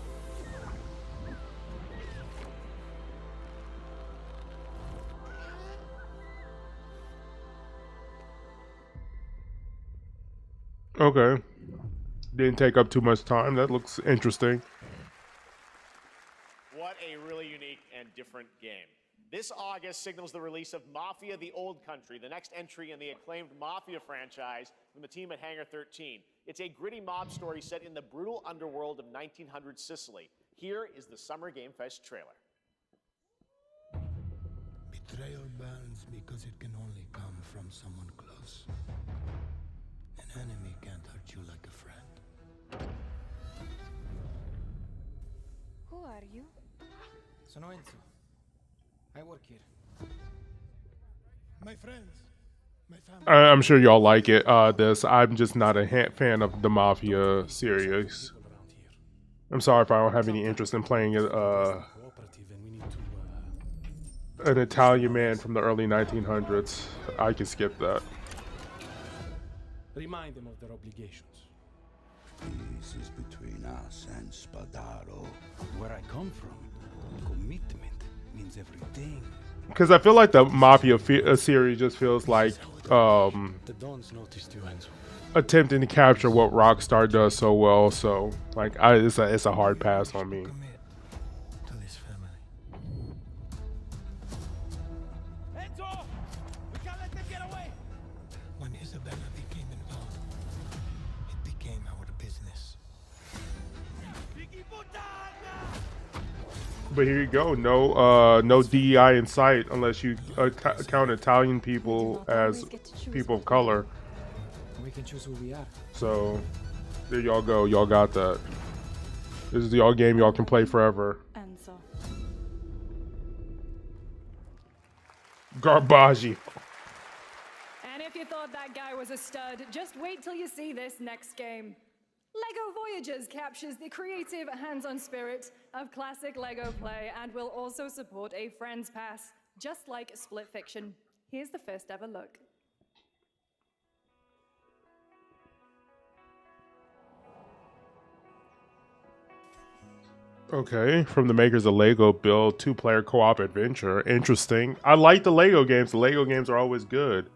Okay. Didn't take up too much time. That looks interesting. What a really unique and different game. This August signals the release of Mafia: The Old Country, the next entry in the acclaimed Mafia franchise from the team at Hangar 13. It's a gritty mob story set in the brutal underworld of 1900 Sicily. Here is the Summer Game Fest trailer. Betrayal burns because it can only come from someone close. An enemy can't hurt you like a friend. Who are you? Sono Enzo. I work here. My friends. My family. I'm sure y'all like it. I'm just not a fan of the Mafia series. I'm sorry if I don't have any interest in playing an Italian man from the early 1900s. I can skip that. Remind them of their obligations. This is between us and Spadaro. Where I come from, commitment means everything. Because I feel like the Mafia series just feels like The Dons noticed you, Enzo. attempting to capture what Rockstar does so well. So like, it's a hard pass on me. To this family. Enzo! We can't let them get away! When Isabella became involved, it became our business. But here you go. No DEI in sight unless you count Italian people as people of color. We can choose who we are. So there y'all go. Y'all got that. This is the y'all game y'all can play forever. Enzo. Garbage. And if you thought that guy was a stud, just wait till you see this next game. LEGO Voyagers captures the creative, hands-on spirit of classic LEGO play and will also support a Friends Pass, just like Split Fiction. Here's the first ever look. Okay, from the makers of Lego Build 2-player co-op adventure. Interesting. I like the Lego games. The Lego games are always good.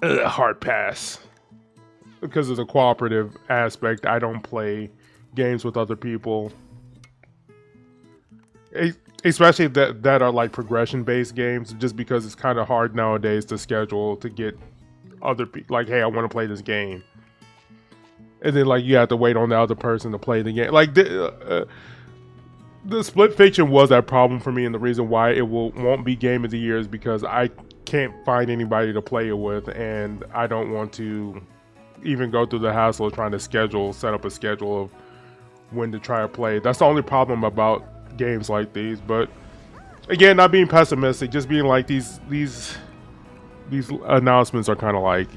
Hard pass. Because of the cooperative aspect, I don't play games with other people. Especially that are like progression-based games, just because it's kind of hard nowadays to schedule to get other people, like, hey, I want to play this game. And then, like, you have to wait on the other person to play the game. Like, the Split Fiction was that problem for me, and the reason why it won't be Game of the Year is because I can't find anybody to play it with, and I don't want to even go through the hassle of trying to set up a schedule of when to try to play. That's the only problem about games like these. But again, not being pessimistic, just being like these announcements are kind of like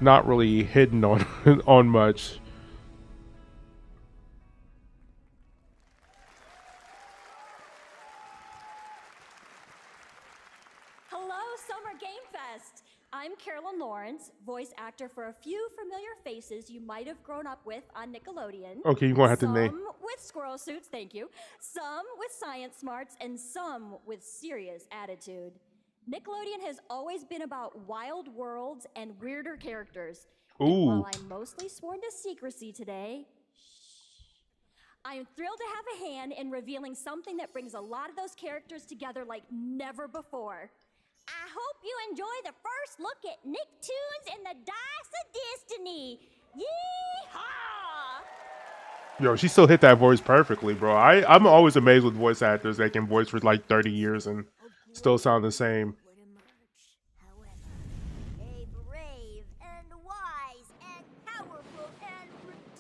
not really hidden on on much. Summer Game Fest! I'm Carolyn Lawrence, voice actor for a few familiar faces you might have grown up with on Nickelodeon. Okay, you're gonna have to name. Some with squirrel suits, thank you. Some with science smarts, and some with serious attitude. Nickelodeon has always been about wild worlds and weirder characters. Ooh. And while I'm mostly sworn to secrecy today, I am thrilled to have a hand in revealing something that brings a lot of those characters together like never before. I hope you enjoy the first look at Nicktoons and the Dice of Destiny. Yee-haw! Yo, she still hit that voice perfectly, bro. I'm always amazed with voice actors that can voice for like 30 years and still sound the same. A brave and wise and powerful and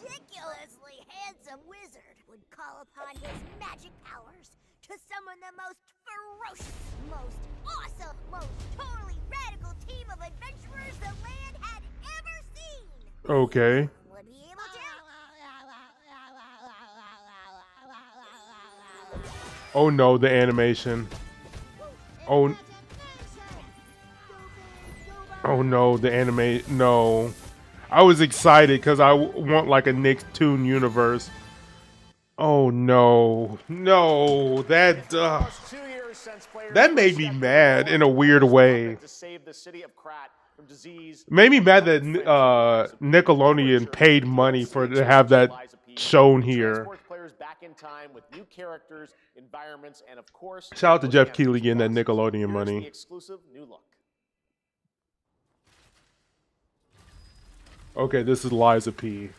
ridiculously handsome wizard would call upon his magic powers to summon the most ferocious, most awesome, most totally radical team of adventurers the land had ever seen. Okay. Would be able to. Oh no, the animation. Oh. Oh no, the anime. No. I was excited because I want like a Nicktoon universe. Oh no. No. That. That made me mad in a weird way. To save the city of Krat from disease. Made me mad that Nickelodeon paid money to have that shown here. Transport players back in time with new characters, environments, and of course. Shout out to Jeff Keighley getting that Nickelodeon Here's money. the exclusive new look. Okay, this is Liza P.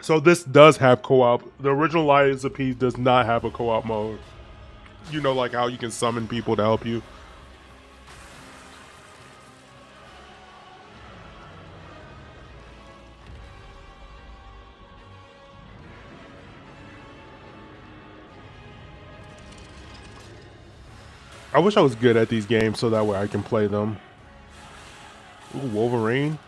So this does have co-op. The original Liza P does not have a co-op mode. You know, like how you can summon people to help you. I wish I was good at these games so that way I can play them. Ooh, Wolverine.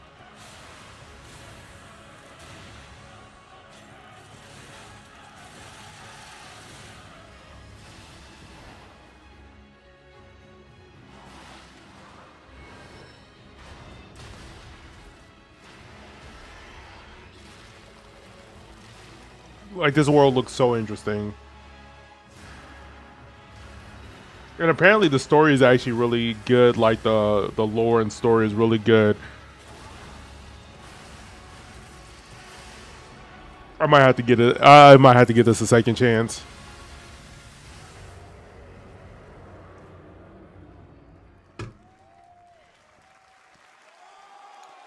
Like, this world looks so interesting. And apparently the story is actually really good. Like, the lore and story is really good. I might have to get it. I might have to give this a second chance.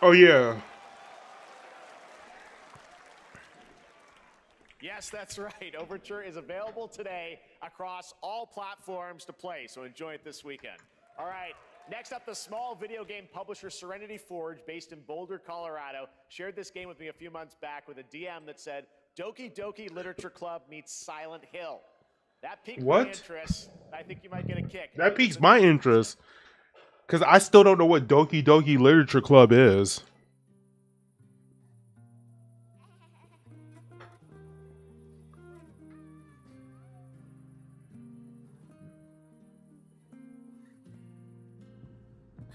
Oh, yeah. Yes, that's right. Overture is available today across all platforms to play, so enjoy it this weekend. All right, next up, the small video game publisher Serenity Forge, based in Boulder, Colorado, shared this game with me a few months back with a DM that said, Doki Doki Literature Club meets Silent Hill. That piqued my interest. I think you might get a kick. That piques my interest. Because I still don't know what Doki Doki Literature Club is.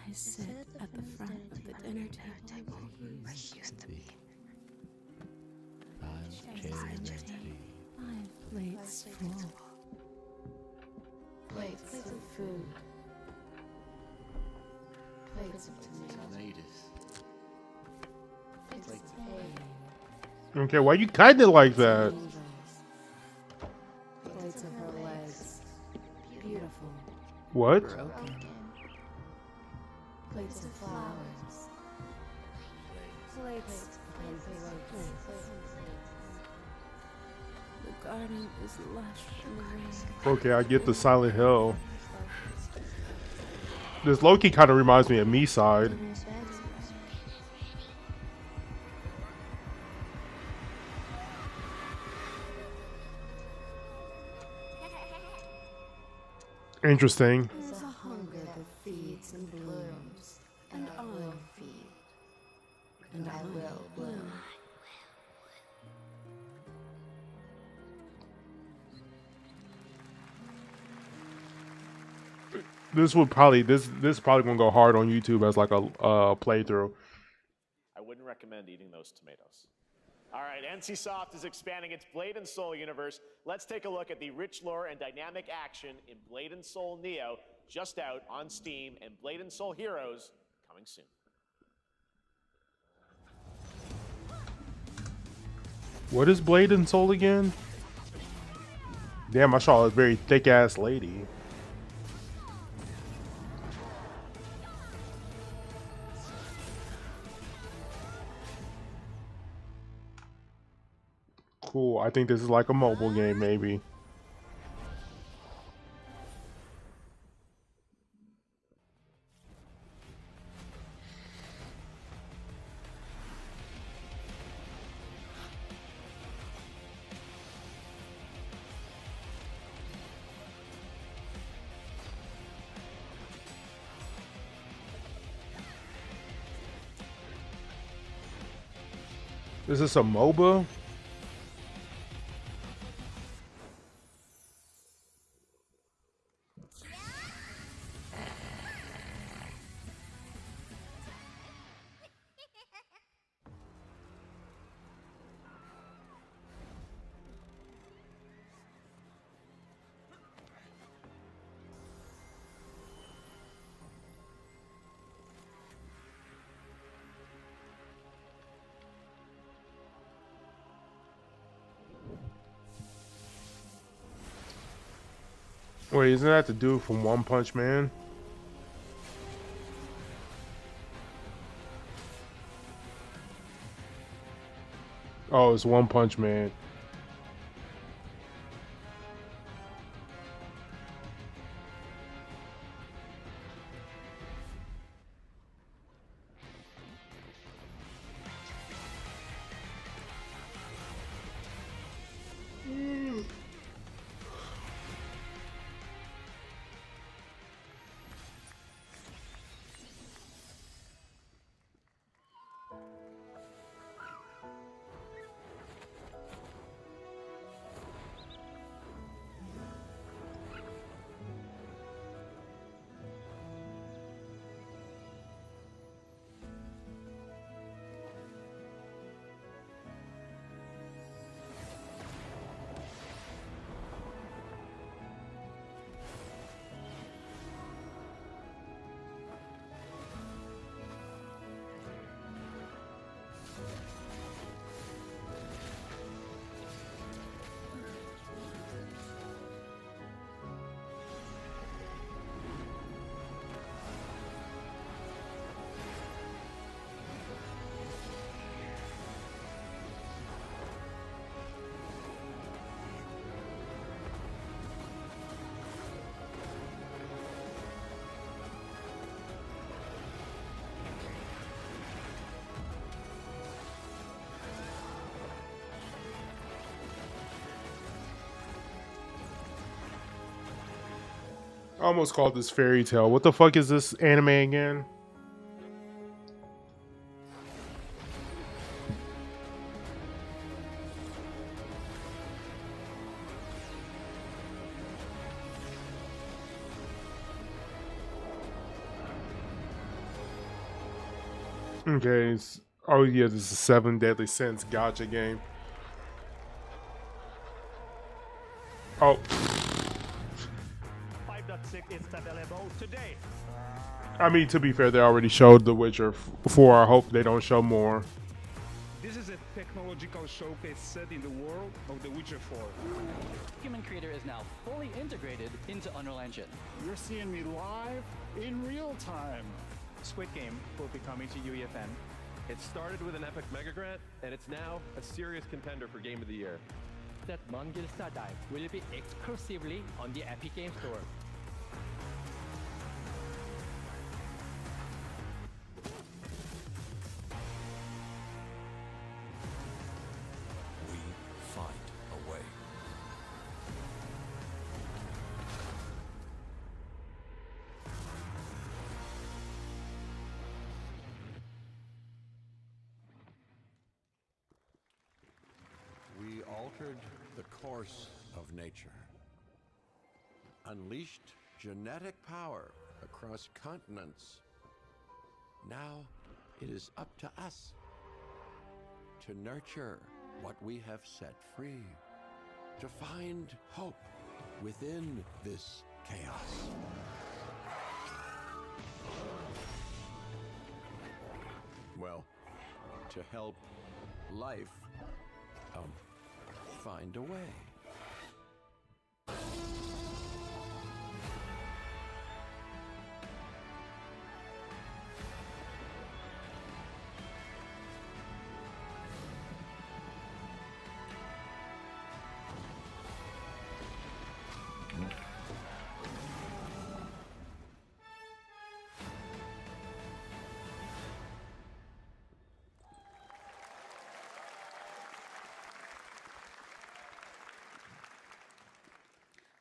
I sit at the front of the dinner table where he used to be. 5 plates full. Plates of food. Plates of tomatoes. Plates of egg. Okay, why you kind of like that? Plates of her legs. Beautiful. What? Broken. Plates of flowers. Plates and plates. The garden is lush in the rain. Okay, I get the Silent Hill. This Loki kind of reminds me of Me Side. Interesting. There's a hunger that feeds and blooms, and I will feed, and I will bloom. This would probably this probably gonna go hard on YouTube as like a playthrough. I wouldn't recommend eating those tomatoes. All right, NCSoft is expanding its Blade and Soul universe. Let's take a look at the rich lore and dynamic action in Blade and Soul Neo, just out on Steam, and Blade and Soul Heroes coming soon. What is Blade and Soul again? Damn, I saw a very thick ass lady. Cool. I think this is like a mobile game, maybe. Is this a MOBA? Wait, isn't that the dude from One Punch Man? Oh, it's One Punch Man. I almost called this Fairy Tale. What the fuck is this anime again? Okay. Oh yeah, this is a Seven Deadly Sins gotcha game. Oh. 5.6 is available today. I mean, to be fair, they already showed The Witcher 4. I hope they don't show more. This is a technological showcase set in the world of The Witcher 4. Human Creator is now fully integrated into Unreal Engine. You're seeing me live in real time. Squid Game will be coming to UEFN. It started with an epic mega grant, and it's now a serious contender for Game of the Year. That Mongil Star Dive will be exclusively on the Epic Game Store. We find a way. We altered the course of nature, unleashed genetic power across continents. Now it is up to us to nurture what we have set free, to find hope within this chaos. Well, to help life find a way.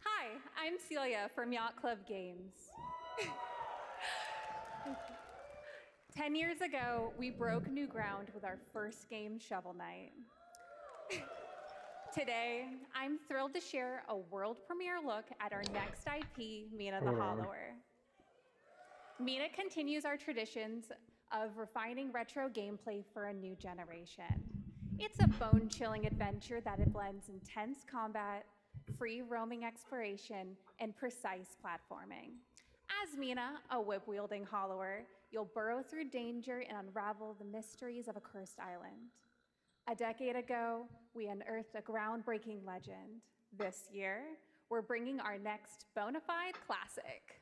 Hi, I'm Celia from Yacht Club Games. 10 years ago, we broke new ground with our first game, Shovel Knight. Today, I'm thrilled to share a world premiere look at our next IP, Mina the Hollower. Mina continues our traditions of refining retro gameplay for a new generation. It's a bone-chilling adventure that blends intense combat, free roaming exploration, and precise platforming. As Mina, a whip-wielding hollower, you'll burrow through danger and unravel the mysteries of a cursed island. A decade ago, we unearthed a groundbreaking legend. This year, we're bringing our next bona fide classic.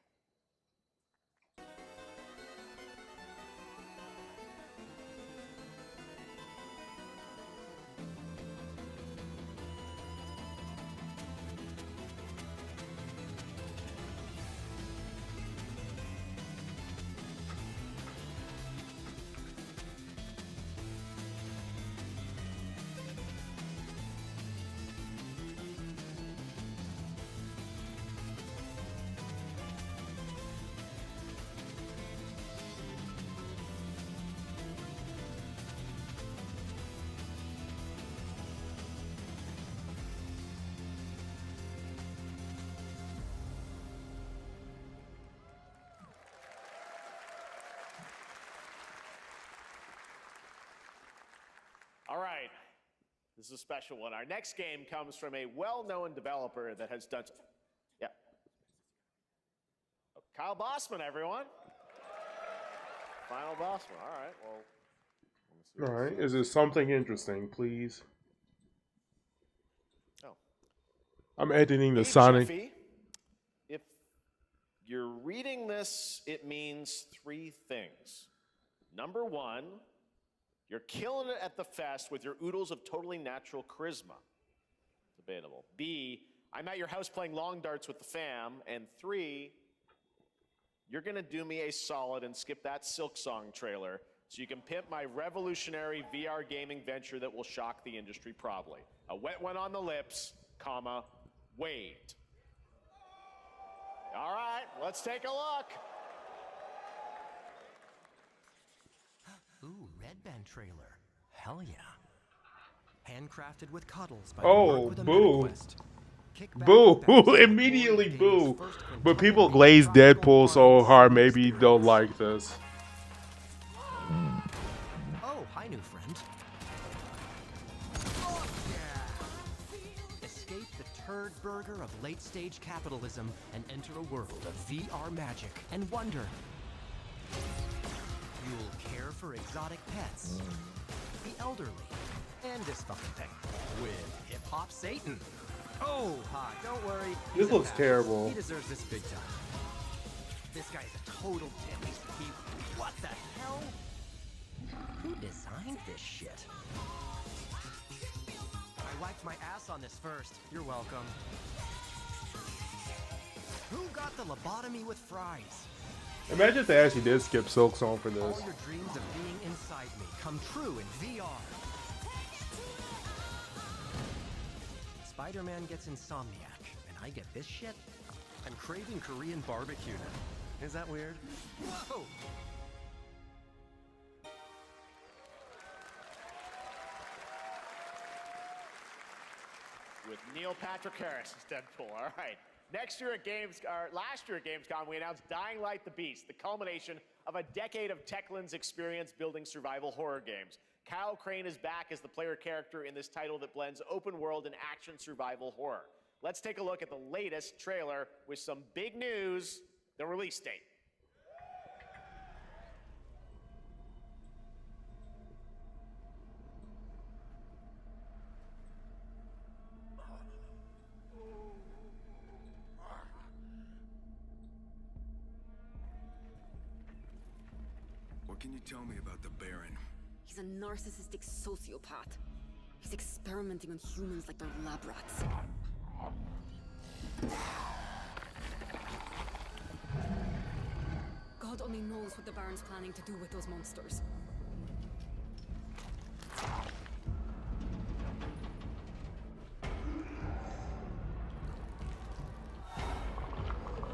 All right, this is a special one. Our next game comes from a well-known developer that has done. Yeah. Oh, Kyle Bossman, everyone. Final Bossman. All right. Well. All right. Is it something interesting, please? Oh. I'm editing the Hey, Sonic. Jeffy, if you're reading this, it means three things. Number one, you're killing it at the fest with your oodles of totally natural charisma. Debatable. B, I'm at your house playing long darts with the fam. And 3, you're going to do me a solid and skip that Silk Song trailer so you can pimp my revolutionary VR gaming venture that will shock the industry probably. A wet one on the lips, comma, wait. All right, let's take a look. Ooh, Red Band trailer. Hell yeah. Handcrafted with cuddles by Oh, boo. Boo. Immediately boo. But people glaze Deadpool so hard, maybe they'll like this. Oh, hi, new friend. Oh, yeah. Escape the turd burger of late-stage capitalism and enter a world of VR magic and wonder. You'll care for exotic pets, the elderly, and this fucking thing with hip-hop Satan. Oh, hi, don't worry. This looks terrible. He deserves this big time. This guy's a total dimmy. What the hell? Who designed this shit? I wiped my ass on this first. You're welcome. Who got the lobotomy with fries? Imagine if they actually did skip Silk Song for this. All your dreams of being inside me come true in VR. Spider-Man gets Insomniac, and I get this shit? I'm craving Korean barbecue now. Is that weird? Whoa! With Neil Patrick Harris as Deadpool. All right. Last year at Gamescom, we announced Dying Light the Beast, the culmination of a decade of Techland's experience building survival horror games. Kyle Crane is back as the player character in this title that blends open world and action survival horror. Let's take a look at the latest trailer with some big news, the release date. What can you tell me about the Baron? He's a narcissistic sociopath. He's experimenting on humans like they're lab rats. God only knows what the Baron's planning to do with those monsters.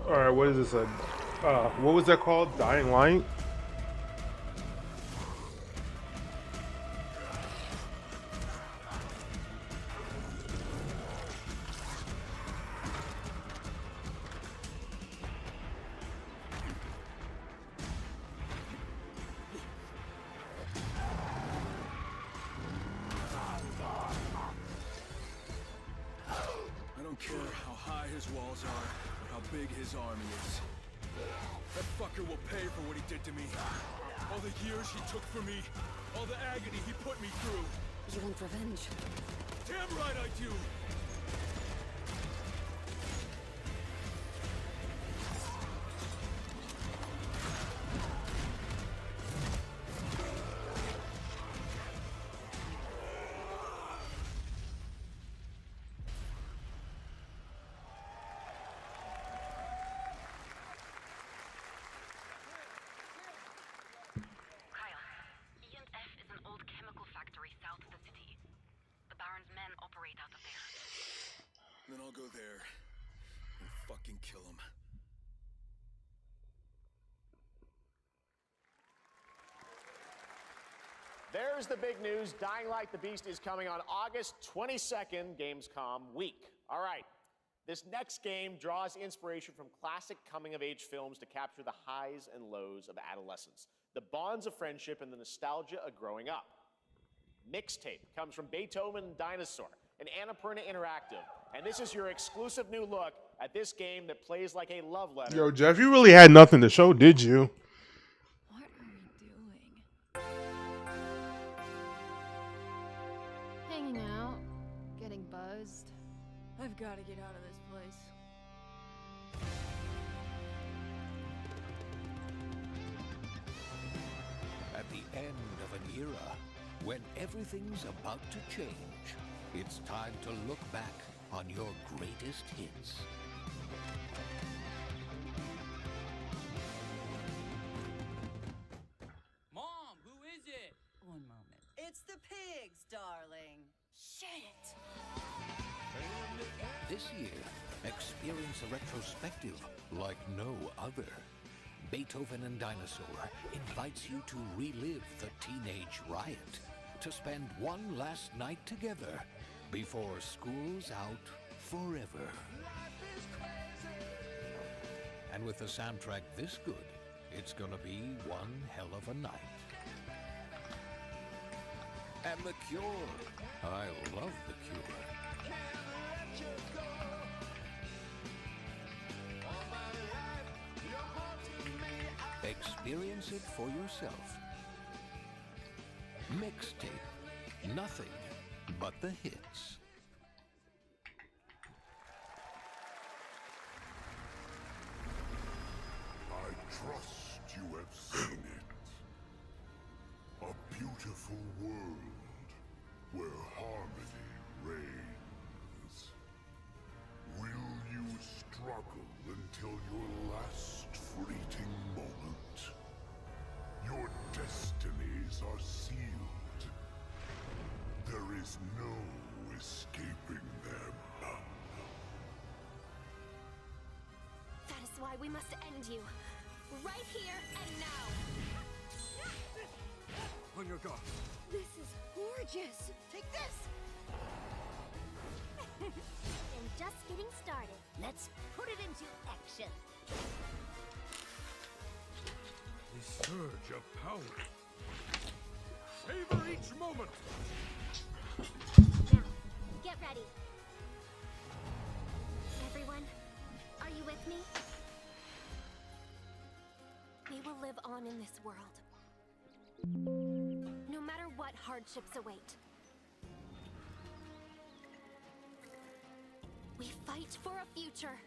Alright, what is this? What was that called? Dying Light? With Neil Patrick Harris as Deadpool. All right. Next year at Gamescom, we announced Dying Light the Beast, the culmination of a decade of Techland's experience building survival horror games. Kyle Crane is back as the player character in this title that blends open world and action survival horror. Let's take a look at the latest trailer with some big news, the release date. Alright, what is that called? Dying Light? his walls are, or how big his army is. That fucker will pay for what he did to me. All the years he took for me. All the agony he put me through. You want revenge? Damn right I do! Then I'll go there and fucking kill him. There's the big news. Dying Light the Beast is coming on August 22nd, Gamescom week. All right. This next game draws inspiration from classic coming-of-age films to capture the highs and lows of adolescence, the bonds of friendship, and the nostalgia of growing up. Mixtape comes from Beethoven and Dinosaur, and Annapurna Interactive. And this is your exclusive new look at this game that plays like a love letter. Yo, Jeff, you really had nothing to show, did you? What are we doing? Hanging out, getting buzzed. I've got to get out of this place. At the end of an era, when everything's about to change, it's time to look back on your greatest hits. Mom, who is it? One moment. It's the pigs, darling. Shit! This year, experience a retrospective like no other. Beethoven and Dinosaur invites you to relive the teenage riot, to spend one last night together before school's out forever. And with a soundtrack this good, it's gonna be one hell of a night. And The Cure. I love The Cure. Experience it for yourself. Mixtape. Nothing but the hits. I trust you have seen it. A beautiful world where harmony reigns. Will you struggle until your last fleeting moment? Your destinies are sealed. There is no escaping them. That is why we must end you. Right here and now. On your guard. This is gorgeous. Take this! And just getting started. Let's put it into action. A surge of power. Savor each moment. Get ready. Everyone, are you with me? We will live on in this world. No matter what hardships await. We fight for a future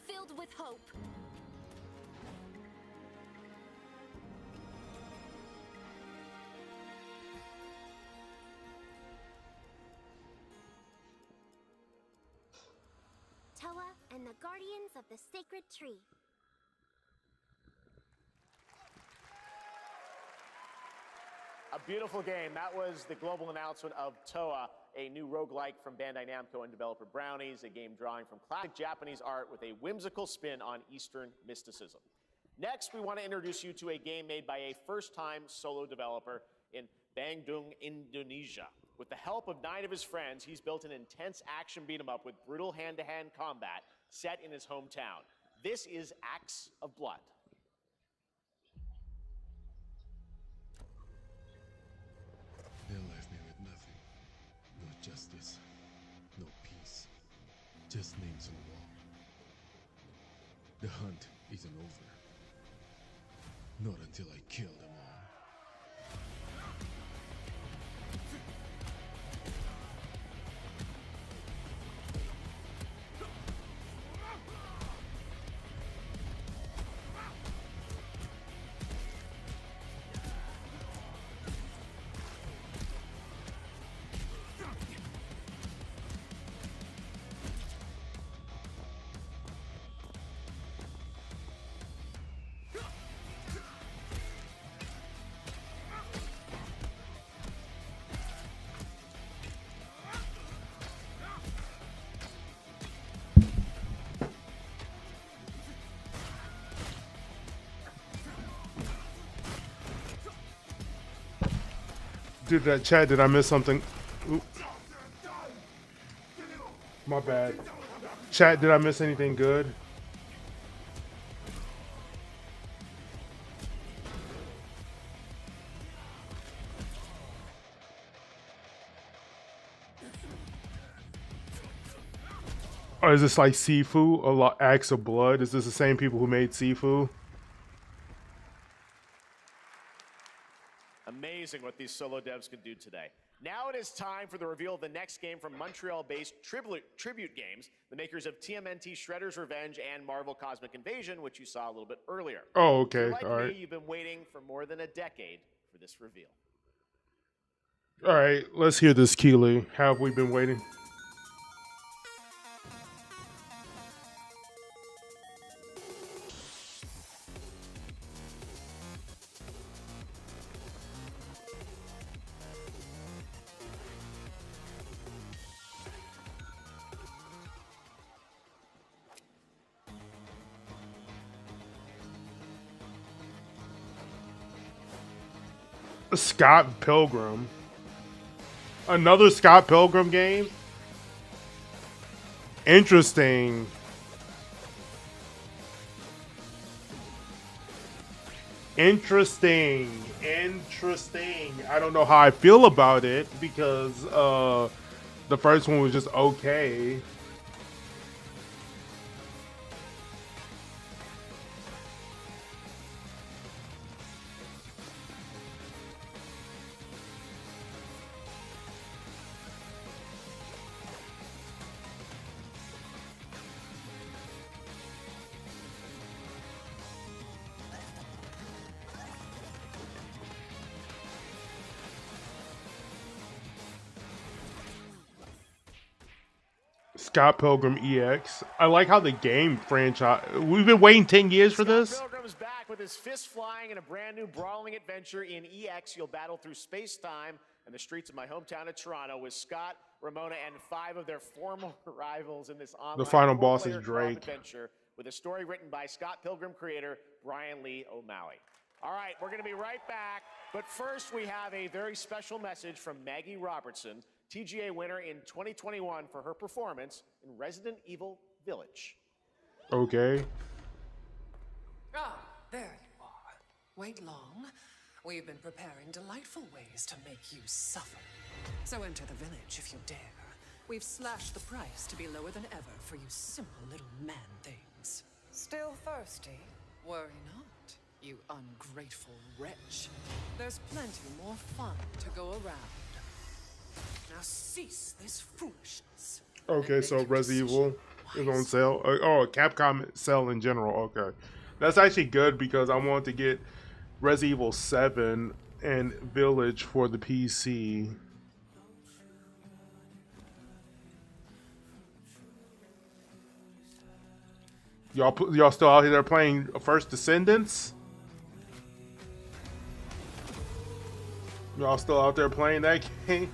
filled with hope. Toa and the Guardians of the Sacred Tree. A beautiful game. That was the global announcement of Toa, a new roguelike from Bandai Namco and developer Brownies, a game drawing from classic Japanese art with a whimsical spin on Eastern mysticism. Next, we want to introduce you to a game made by a first-time solo developer in Bandung, Indonesia. With the help of 9 of his friends, he's built an intense action beat-em-up with brutal hand-to-hand combat set in his hometown. This is Acts of Blood. They left me with nothing. No justice, no peace, just names on the wall. The hunt isn't over. Not until I kill them all. Dude, that chat, did I miss something? Oop. My bad. Chat, did I miss anything good? Or is this like Sifu? A lot Acts of Blood? Is this the same people who made Sifu? Amazing what these solo devs can do today. Now it is time for the reveal of the next game from Montreal-based Tribute Games, the makers of TMNT Shredder's Revenge and Marvel Cosmic Invasion, which you saw a little bit earlier. Oh, okay. If you're like All right. me, you've been waiting for more than a decade for this reveal. All right, let's hear this, Keely. How have we been waiting? Scott Pilgrim. Another Scott Pilgrim game? Interesting. Interesting. I don't know how I feel about it because the first one was just okay. Scott Pilgrim EX. I like how the game franchise. We've been waiting 10 years for this. Scott Pilgrim's back with his fists flying in a brand new brawling adventure in EX. You'll battle through space-time and the streets of my hometown of Toronto with Scott, Ramona, and 5 of their former rivals in this online The final boss four-player is Drake. co-op adventure with a story written by Scott Pilgrim creator Brian Lee O'Malley. All right, we're going to be right back, but first we have a very special message from Maggie Robertson, TGA winner in 2021 for her performance in Resident Evil Village. Okay. Ah, there you are. Wait long. We've been preparing delightful ways to make you suffer. So enter the village if you dare. We've slashed the price to be lower than ever for you simple little man things. Still thirsty? Worry not, you ungrateful wretch. There's plenty more fun to go around. Now cease this foolishness. Okay, so Resident Evil is on sale. Oh, Capcom sale in general. Okay. That's actually good because I want to get Resident Evil 7 and Village for the PC. Y'all still out here playing First Descendants? Y'all still out there playing that game?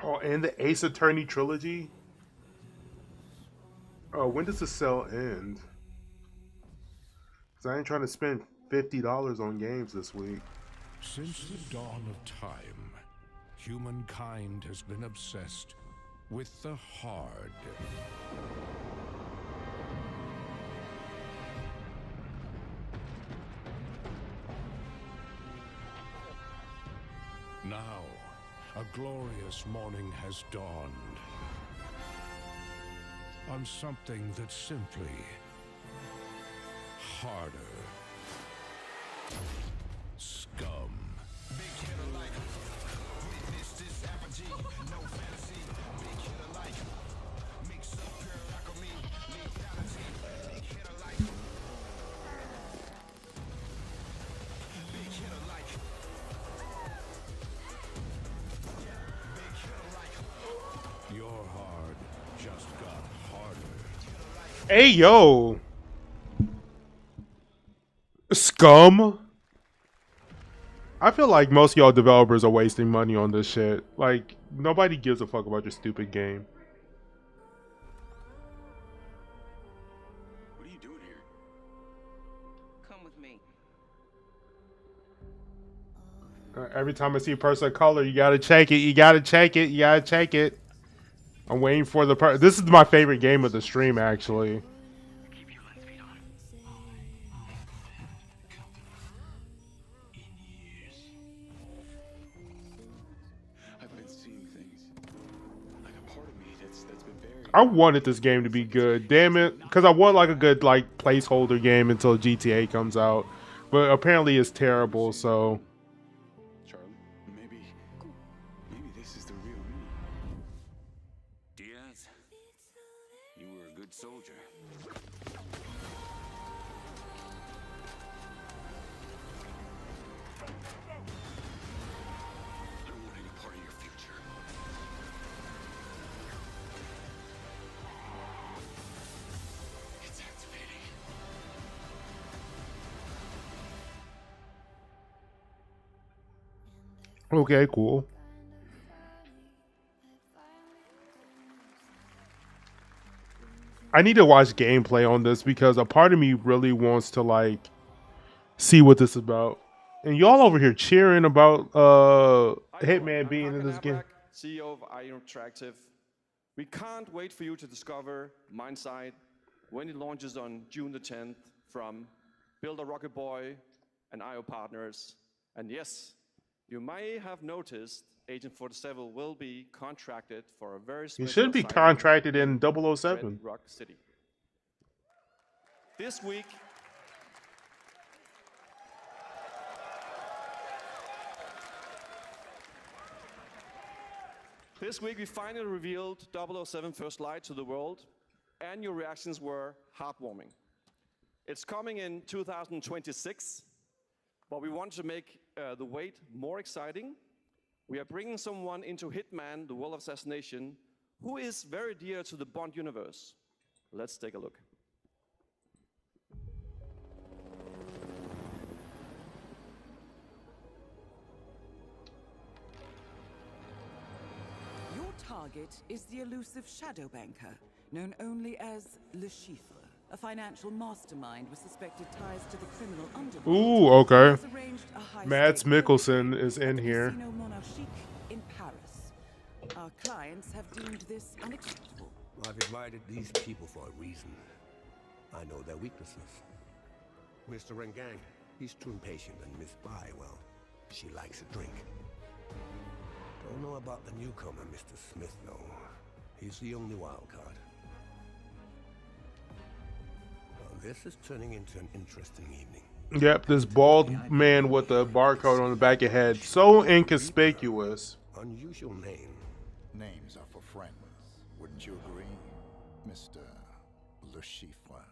Oh, and the Ace Attorney trilogy? Oh, when does the sale end? Because I ain't trying to spend $50 on games this week. Since the dawn of time, humankind has been obsessed with the hard. Now, a glorious morning has dawned on something that's simply harder. Scum. Big hitter like witness this apogee, no fantasy. Big hitter like mix up pure alchemy, lethality. Big hitter like big hitter like big hitter like your hard just got harder. Hey yo, Scum. I feel like most of y'all developers are wasting money on this shit. Like, nobody gives a fuck about your stupid game. What are you doing here? Come with me. Every time I see a person of color, you gotta check it. You gotta check it. You gotta check it. I'm waiting for the This is my favorite game of the stream, actually. I've been seeing things. Like a part of me that's been buried. I wanted this game to be good. Damn it. Because I want like a good like placeholder game until GTA comes out. But apparently it's terrible, so... Charlie, maybe this is the real me. Diaz, you were a good soldier. I don't want any part of your future. It's activating. Okay, cool. I need to watch gameplay on this because a part of me really wants to like see what this is about. And y'all over here cheering about Hitman being in this game. CEO of IO Interactive. We can't wait for you to discover Mindside when it launches on June the 10th from Builder Rocket Boy and IO partners. And yes, you may have noticed Agent 47 will be contracted for a very special He should be assignment contracted in 007. Red Rock City. This week, we finally revealed 007 First Light to the world, and your reactions were heartwarming. It's coming in 2026, but we want to make the wait more exciting. We are bringing someone into Hitman, the World of Assassination, who is very dear to the Bond universe. Let's take a look. Your target is the elusive shadow banker, known only as Le Chiffre, a financial mastermind with suspected ties to the criminal underworld. Ooh, okay. Has arranged a high-stakes Mads Mikkelsen is in here. Casino Monarchique in Paris. Our clients have deemed this unacceptable. I've invited these people for a reason. I know their weaknesses. Mr. Rengang, he's too impatient, and Miss Bai, well, she likes a drink. Don't know about the newcomer, Mr. Smith, though. He's the only wild card. Well, this is turning into an interesting evening. Yep, this bald man with a barcode on the back of head. So inconspicuous. Unusual name. Names are for friends. Wouldn't you agree, Mr. Le Chiffre?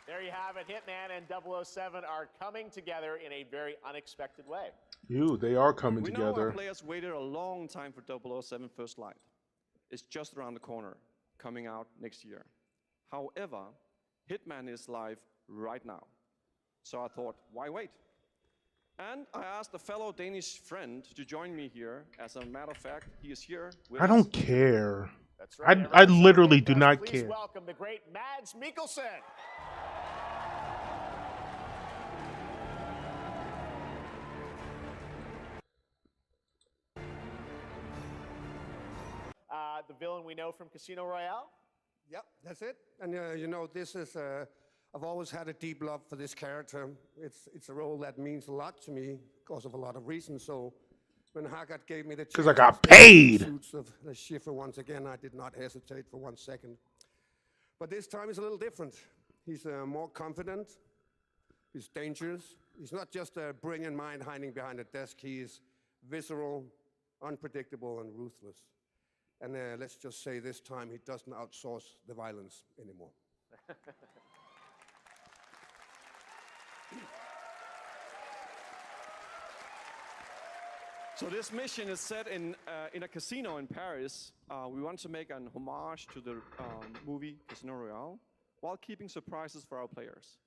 There you have it. Hitman and 007 are coming together in a very unexpected way. Ew, they are coming We know our together. players waited a long time for 007 First Light. It's just around the corner, coming out next year. However, Hitman is live right now. So I thought, why wait? And I asked a fellow Danish friend to join me here. As a matter of fact, he is here with I don't care. That's right. I literally do not Please care. welcome the great Mads Mikkelsen. The villain we know from Casino Royale. Yep, that's it. And you know, this is a I've always had a deep love for this character. It's a role that means a lot to me because of a lot of reasons. So when Haggard gave me the chance, 'Cause I got to step paid. into the suits of the Schiffer once again, I did not hesitate for 1 second. But this time is a little different. He's more confident. He's dangerous. He's not just a brilliant mind hiding behind a desk. He is visceral, unpredictable, and ruthless. And let's just say this time he doesn't outsource the violence anymore. So this mission is set in a casino in Paris. We want to make an homage to the movie Casino Royale while keeping surprises for our players.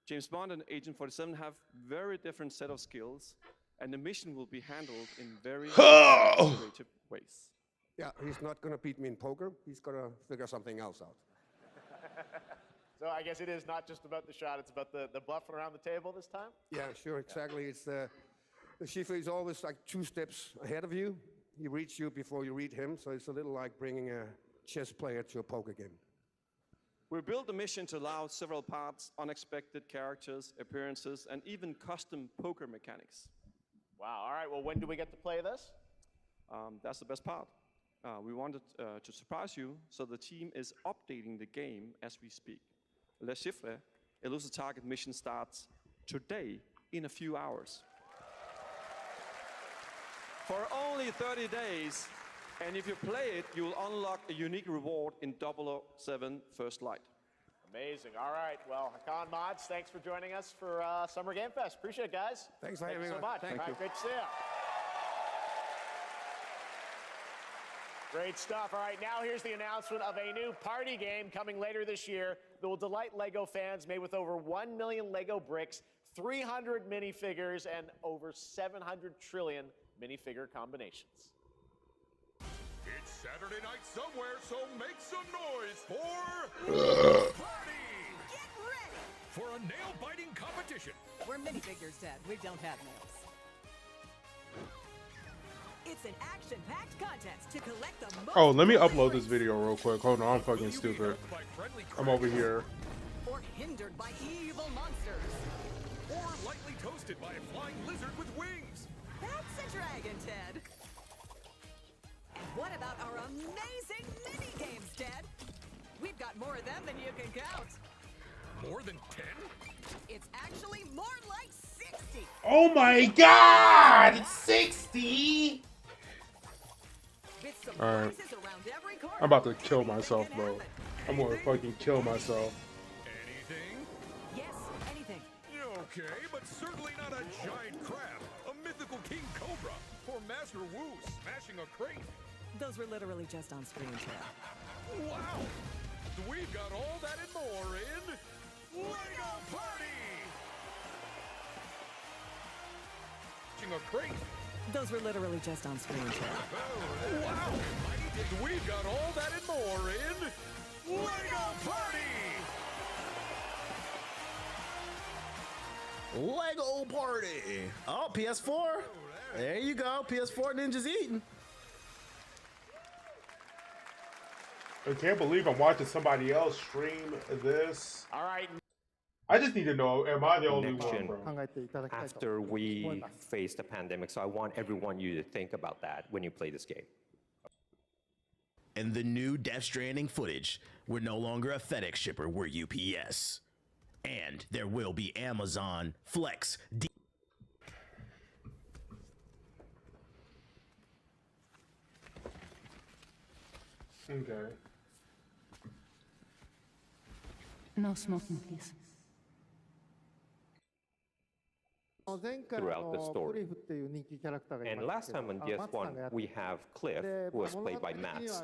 James Bond and Agent 47 have very different set of skills, and the mission will be handled in very creative ways. Yeah, he's not going to beat me in poker. He's going to figure something else out. So I guess it is not just about the shot, it's about the bluffing around the table this time? Yeah, sure, exactly. It's the Schiffer is always like 2 steps ahead of you. He reads you before you read him, so it's a little like bringing a chess player to a poker game. We built the mission to allow several parts, unexpected characters, appearances, and even custom poker mechanics. Wow, all right, well, when do we get to play this? That's the best part. We wanted to surprise you, so the team is updating the game as we speak. Le Chiffre, Elusive Target mission starts today in a few hours. For only 30 days, and if you play it, you will unlock a unique reward in 007 First Light. Amazing. All right. Well, Hakan Mods, thanks for joining us for Summer Game Fest. Appreciate it, guys. Thanks for having having me. us. Thank you so much. Thank All you. right, great to see you. Great stuff. All right, now here's the announcement of a new party game coming later this year that will delight LEGO fans, made with over 1 million LEGO bricks, 300 minifigures, and over 700 trillion minifigure combinations. It's Saturday night somewhere, so make some noise for Party! Get ready! For a nail-biting competition. We're minifigures, Dad. We don't have nails. It's an action-packed contest to collect the most. Oh, let me upload this video real quick. Hold on, I'm fucking stupid. I'm over here. Or hindered by evil monsters. Or lightly toasted by a flying lizard with wings. That's a dragon, Ted. And what about our amazing mini-games, Ted? We've got more of them than you can count. More than 10? It's actually more like 60. Oh my god! 60! Alright. I'm about to kill myself, bro. I'm gonna fucking kill myself. Anything? Yes, anything. Okay, but certainly not a giant crab, a mythical king cobra, or Master Wu smashing a crate. Those were literally just on screen, Ted. Wow! We've got all that and more in LEGO Party! A crate. Those were literally just on screen, Ted. Oh, wow! We've got all that and more in LEGO Party! Lego Party! Oh, PS4. There you go. PS4 Ninja's eating. I can't believe I'm watching somebody else stream this. All right. I just need to know, am I the only one, Connection bro? after we face the pandemic. So I want you to think about that when you play this game. In the new Death Stranding footage, we're no longer a FedEx shipper, we're UPS. And there will be Amazon Flex. Okay. No smoking, please. Throughout the story. And last time on DS1, we have Cliff, who was played by Mats.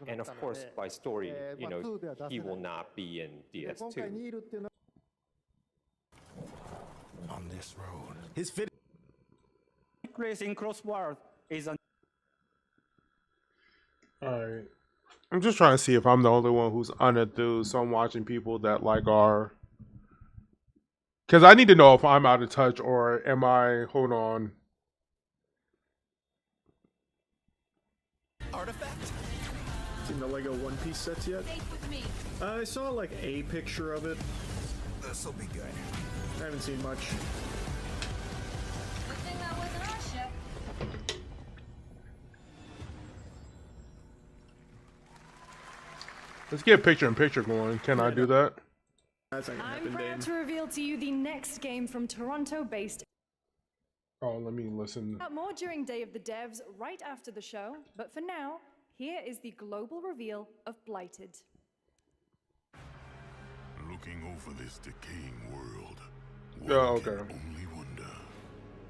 And of course, by story, he will not be in DS2. On this road. His fit. Racing Crossword is a. Alright. I'm just trying to see if I'm the only one who's unenthused, so I'm watching people that like are. Because I need to know if I'm out of touch or am I. Hold on. Artifact? Seen the Lego One Piece sets yet? I saw like a picture of it. This'll be good. I haven't seen much. Good thing that wasn't our ship. Let's get picture-in-picture going. Can I do that? I'm proud to reveal to you the next game from Toronto-based. Oh, let me listen. More during Day of the Devs, right after the show. But for now, here is the global reveal of Blighted. Looking over this decaying world, Oh, one can okay. only wonder,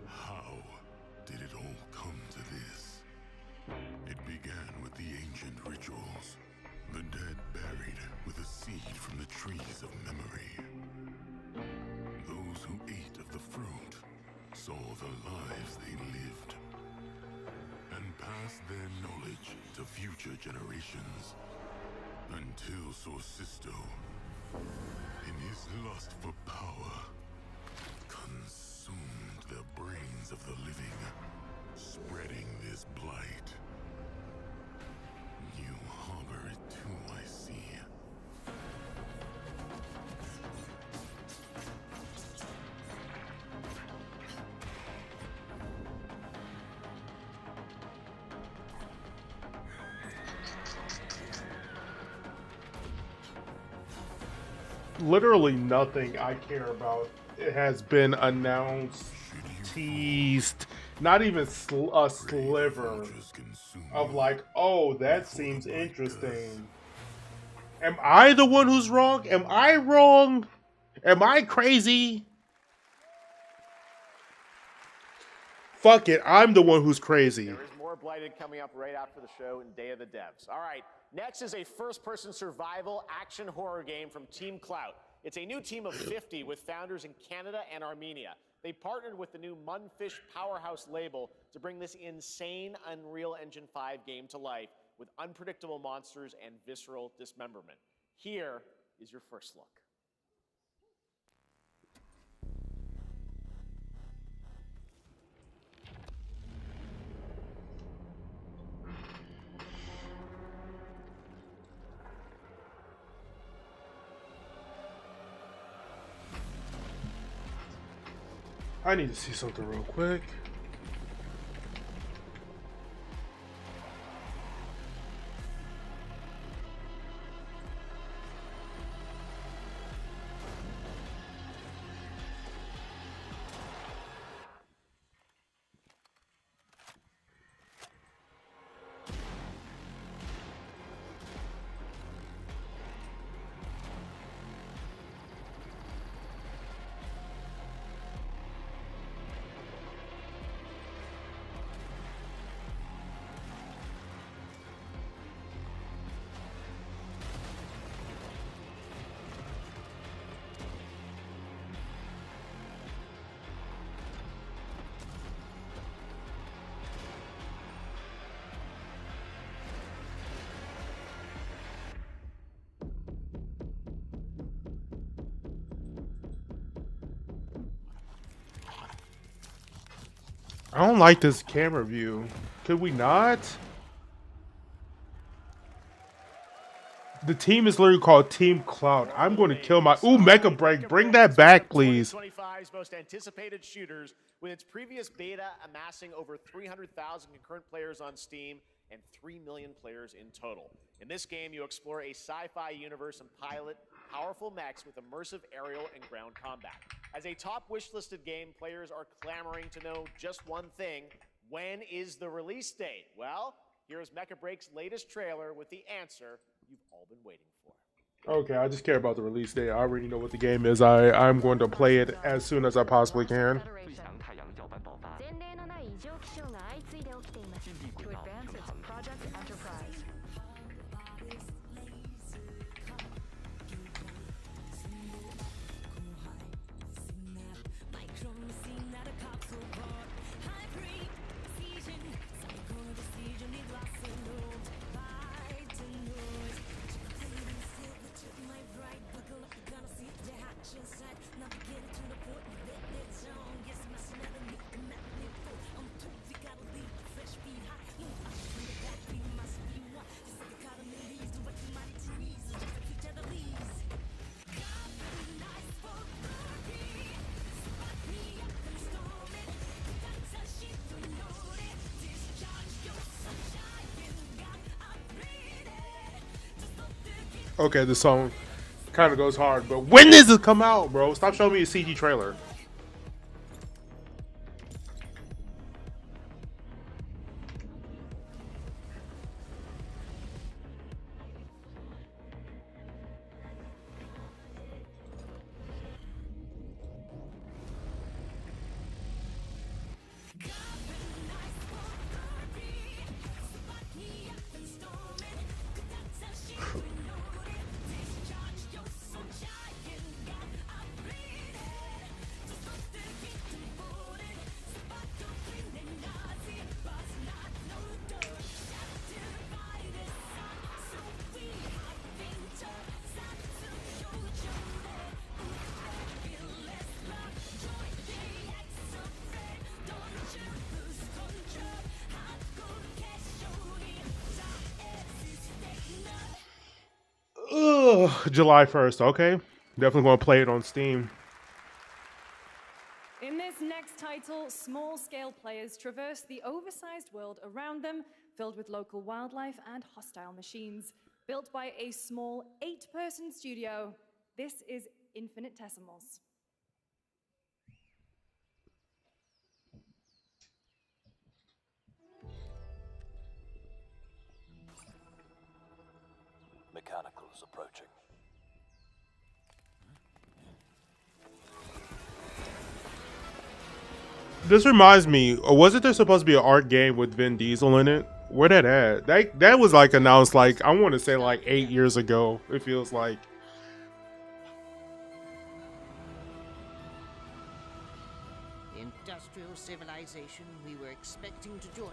how did it all come to this? It began with the ancient rituals, the dead buried with a seed from the trees of memory. Those who ate of the fruit saw the lives they lived and passed their knowledge to future generations until Sorcisto, in his lust for power, consumed the brains of the living, spreading this blight. You harbor it too, I see. Literally nothing I care about. It has been announced, teased, not even a sliver of like, oh, that seems interesting. Am I the one who's wrong? Am I wrong? Am I crazy? Fuck it, I'm the one who's crazy. There is more Blighted coming up right after the show in Day of the Devs. All right, next is a first-person survival action horror game from Team Clout. It's a new team of 50 with founders in Canada and Armenia. They partnered with the new Munfish Powerhouse label to bring this insane Unreal Engine 5 game to life with unpredictable monsters and visceral dismemberment. Here is your first look. I need to see something real quick. I don't like this camera view. Could we not? The team is literally called Team Cloud. I'm going to kill my... Ooh, Mecha Break. Bring that back, please. 2025's most anticipated shooters, with its previous beta amassing over 300,000 concurrent players on Steam and 3 million players in total. In this game, you explore a sci-fi universe and pilot powerful mechs with immersive aerial and ground combat. As a top wishlisted game, players are clamoring to know just one thing: when is the release date? Well, here's Mecha Break's latest trailer with the answer you've all been waiting for. Okay, I just care about the release date. I already know what the game is. I'm going to play it as soon as I possibly can. To advance its Project Enterprise. Okay, this song kind of goes hard, but when does it come out, bro? Stop showing me a CG trailer. Ugh, July 1st. Okay, definitely gonna play it on Steam. In this next title, small-scale players traverse the oversized world around them, filled with local wildlife and hostile machines. Built by a small 8-person studio, this is Infinitesimals. Mechanicals approaching. This reminds me, wasn't there supposed to be an art game with Vin Diesel in it? Where that at? That was like announced like I want to say like 8 years ago. It feels like. The industrial civilization we were expecting to join.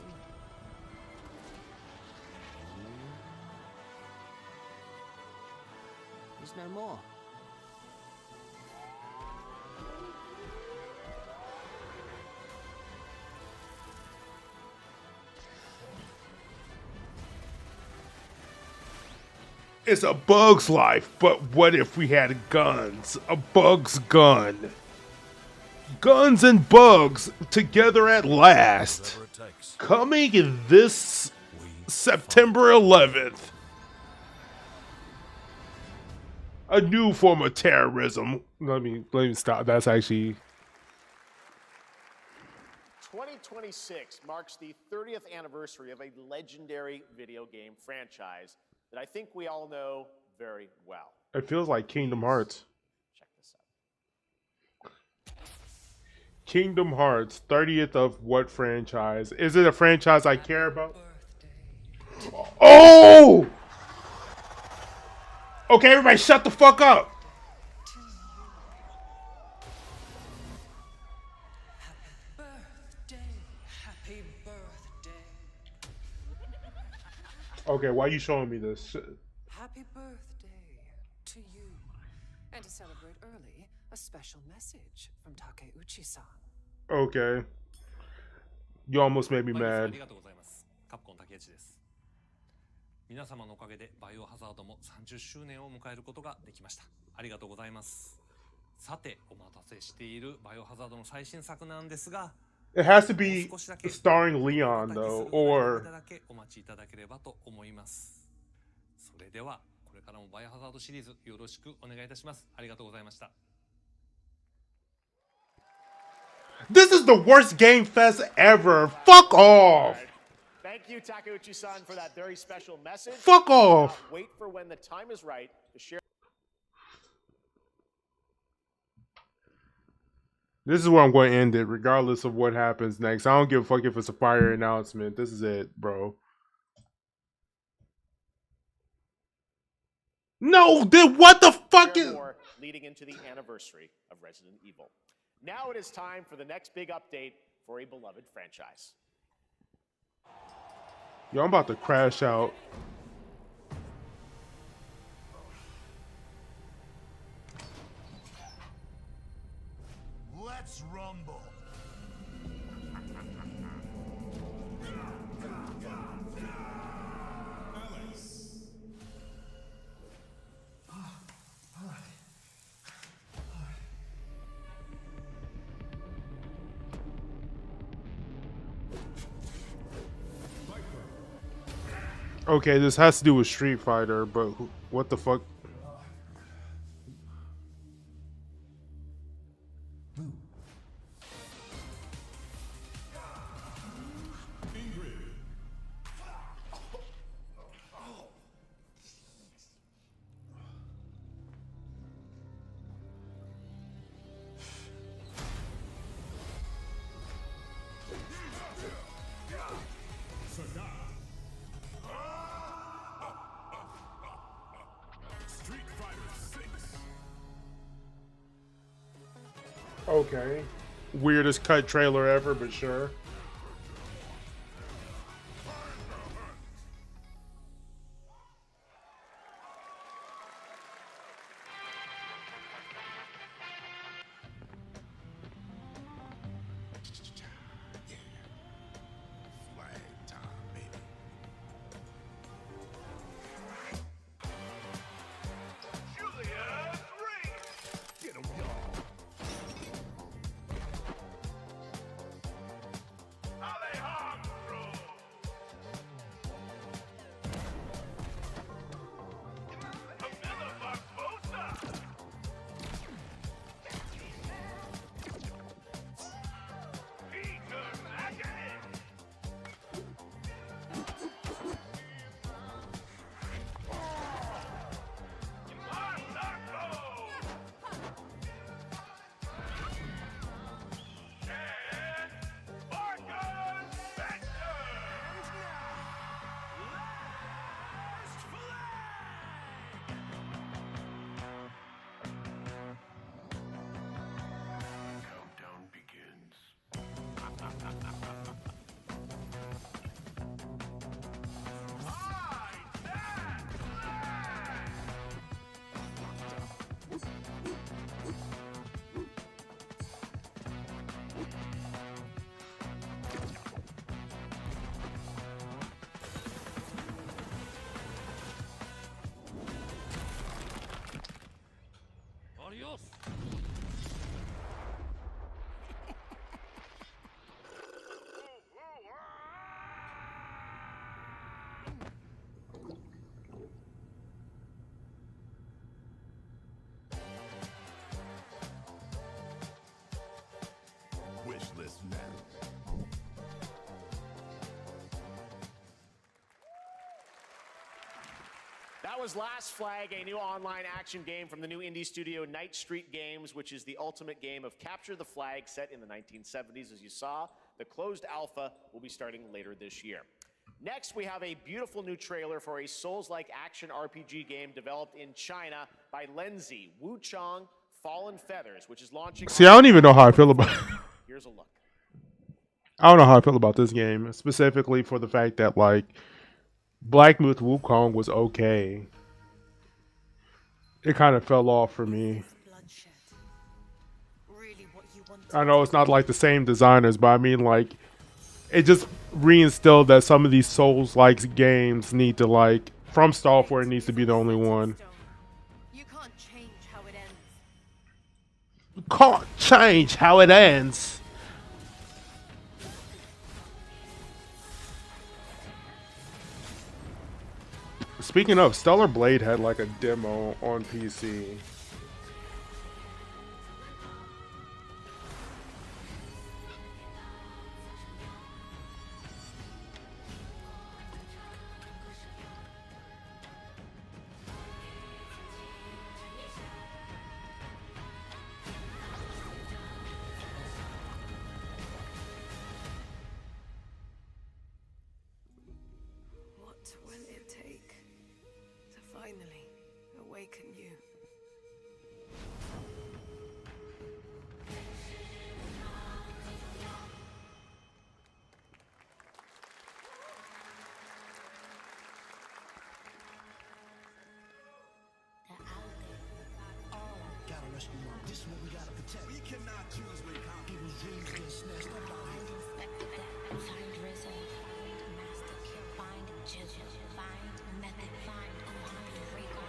Is no more. It's a bug's life, but what if we had guns? A bug's gun. Guns and bugs together at last. Coming this September 11th. A new form of terrorism. Let me stop. That's actually 2026 marks the 30th anniversary of a legendary video game franchise that I think we all know very well. It feels like Kingdom Hearts. Check this out. Kingdom Hearts, 30th of what franchise? Is it a franchise I care about? Oh! Okay, everybody shut the fuck up. Happy birthday. Okay, why are you showing me this? Happy birthday to you. And to celebrate early, a special message from Takeuchi-san. Okay. You almost made me mad. 皆様のおかげでバイオハザードも30周年を迎えることができました。ありがとうございます。さて、お待たせしているバイオハザードの最新作なんですが、 It has to be starring Leon though, or だけお待ちいただければと思います。それではこれからもバイオハザードシリーズよろしくお願いいたします。ありがとうございました。 This is the worst game fest ever. Fuck off. Thank you, Takeuchi-san, for that very special message. Fuck off. Wait for when the time is right to share. This is where I'm going to end it, regardless of what happens next. I don't give a fuck if it's a fire announcement. This is it, bro. No, then what the fuck is... Leading into the anniversary of Resident Evil. Now it is time for the next big update for a beloved franchise. Yo, I'm about to crash out. Let's rumble. Okay, this has to do with Street Fighter, but what the fuck? Okay. Weirdest cut trailer ever, but sure. Wishlist now. That was Last Flag, a new online action game from the new indie studio Night Street Games, which is the ultimate game of capture the flag set in the 1970s. As you saw, the closed alpha will be starting later this year. Next, we have a beautiful new trailer for a Souls-like action RPG game developed in China by Lenzi, Wuchang Fallen Feathers, which is launching... See, I don't even know how I feel about it. Here's a look. I don't know how I feel about this game, specifically for the fact that, like, Black Myth Wukong was okay. It kind of fell off for me. I know it's not like the same designers, but I mean, like, it just reinstilled that some of these Souls-like games need to, like, From Software needs to be the only one. You can't change how it ends. Can't change how it ends. Speaking of, Stellar Blade had like a demo on PC. What will it take to finally awaken you? Gotta rescue them. This is what we gotta protect. We cannot choose when people's dreams get snatched up by Find Rizzo, find Master Kill, find Jizzle, find Method, find Rico,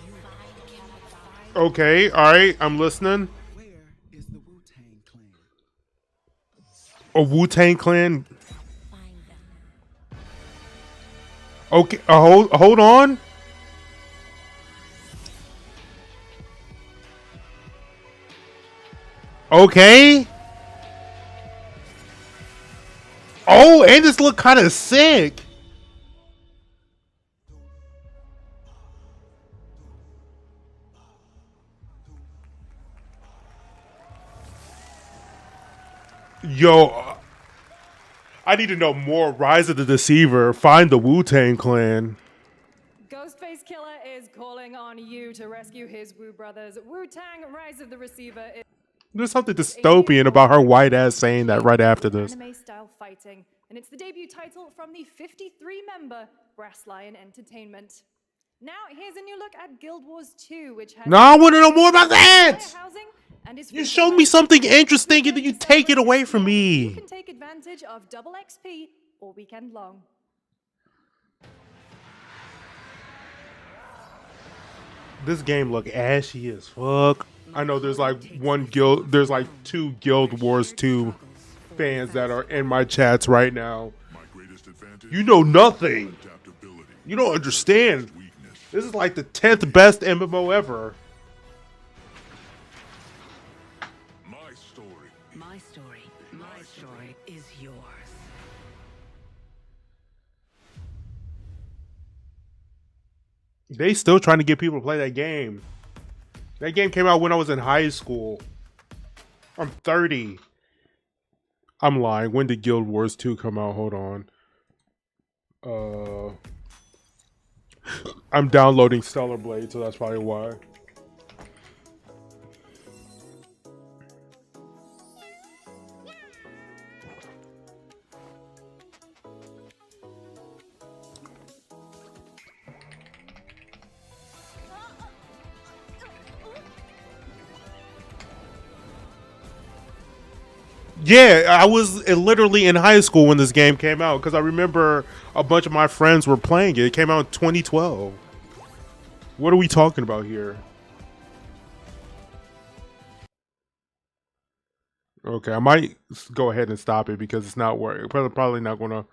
you find Kappa, find... Okay, alright, I'm listening. Where is the Wu-Tang Clan? A Wu-Tang Clan? Okay, hold on. Okay. Oh, and this look kind of sick. Yo, I need to know more. Rise of the Deceiver. Find the Wu-Tang Clan. Ghostface Killer is calling on you to rescue his Wu brothers. Wu-Tang Rise of the Receiver is There's something dystopian about her white ass saying that right after this. anime-style fighting, and it's the debut title from the 53-member Brass Lion Entertainment. Now, here's a new look at Guild Wars 2, which has... No, I want to know more about that! And is You showed me something interesting and then you take it away from me. You can take advantage of double XP all weekend long. This game look ashy as fuck. I know there's like there's like 2 Guild Wars 2 fans that are in my chats right now. You know nothing. You don't understand. This is like the 10th best MMO ever. My story is yours. They still trying to get people to play that game. That game came out when I was in high school. I'm 30. I'm lying. When did Guild Wars 2 come out? Hold on. I'm downloading Stellar Blade, so that's probably why. Yeah, I was literally in high school when this game came out because I remember a bunch of my friends were playing it. It came out in 2012. What are we talking about here? Okay, I might go ahead and stop it because it's not working. Probably not going to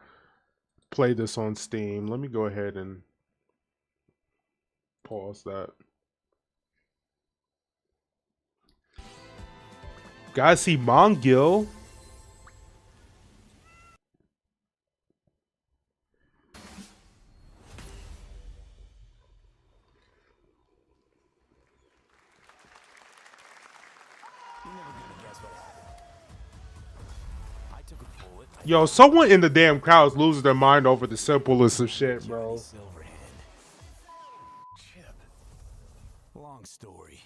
play this on Steam. Let me go ahead and pause that. Guys, see Mongil. Yo, someone in the damn crowds loses their mind over the simplest of shit, bro. Long story.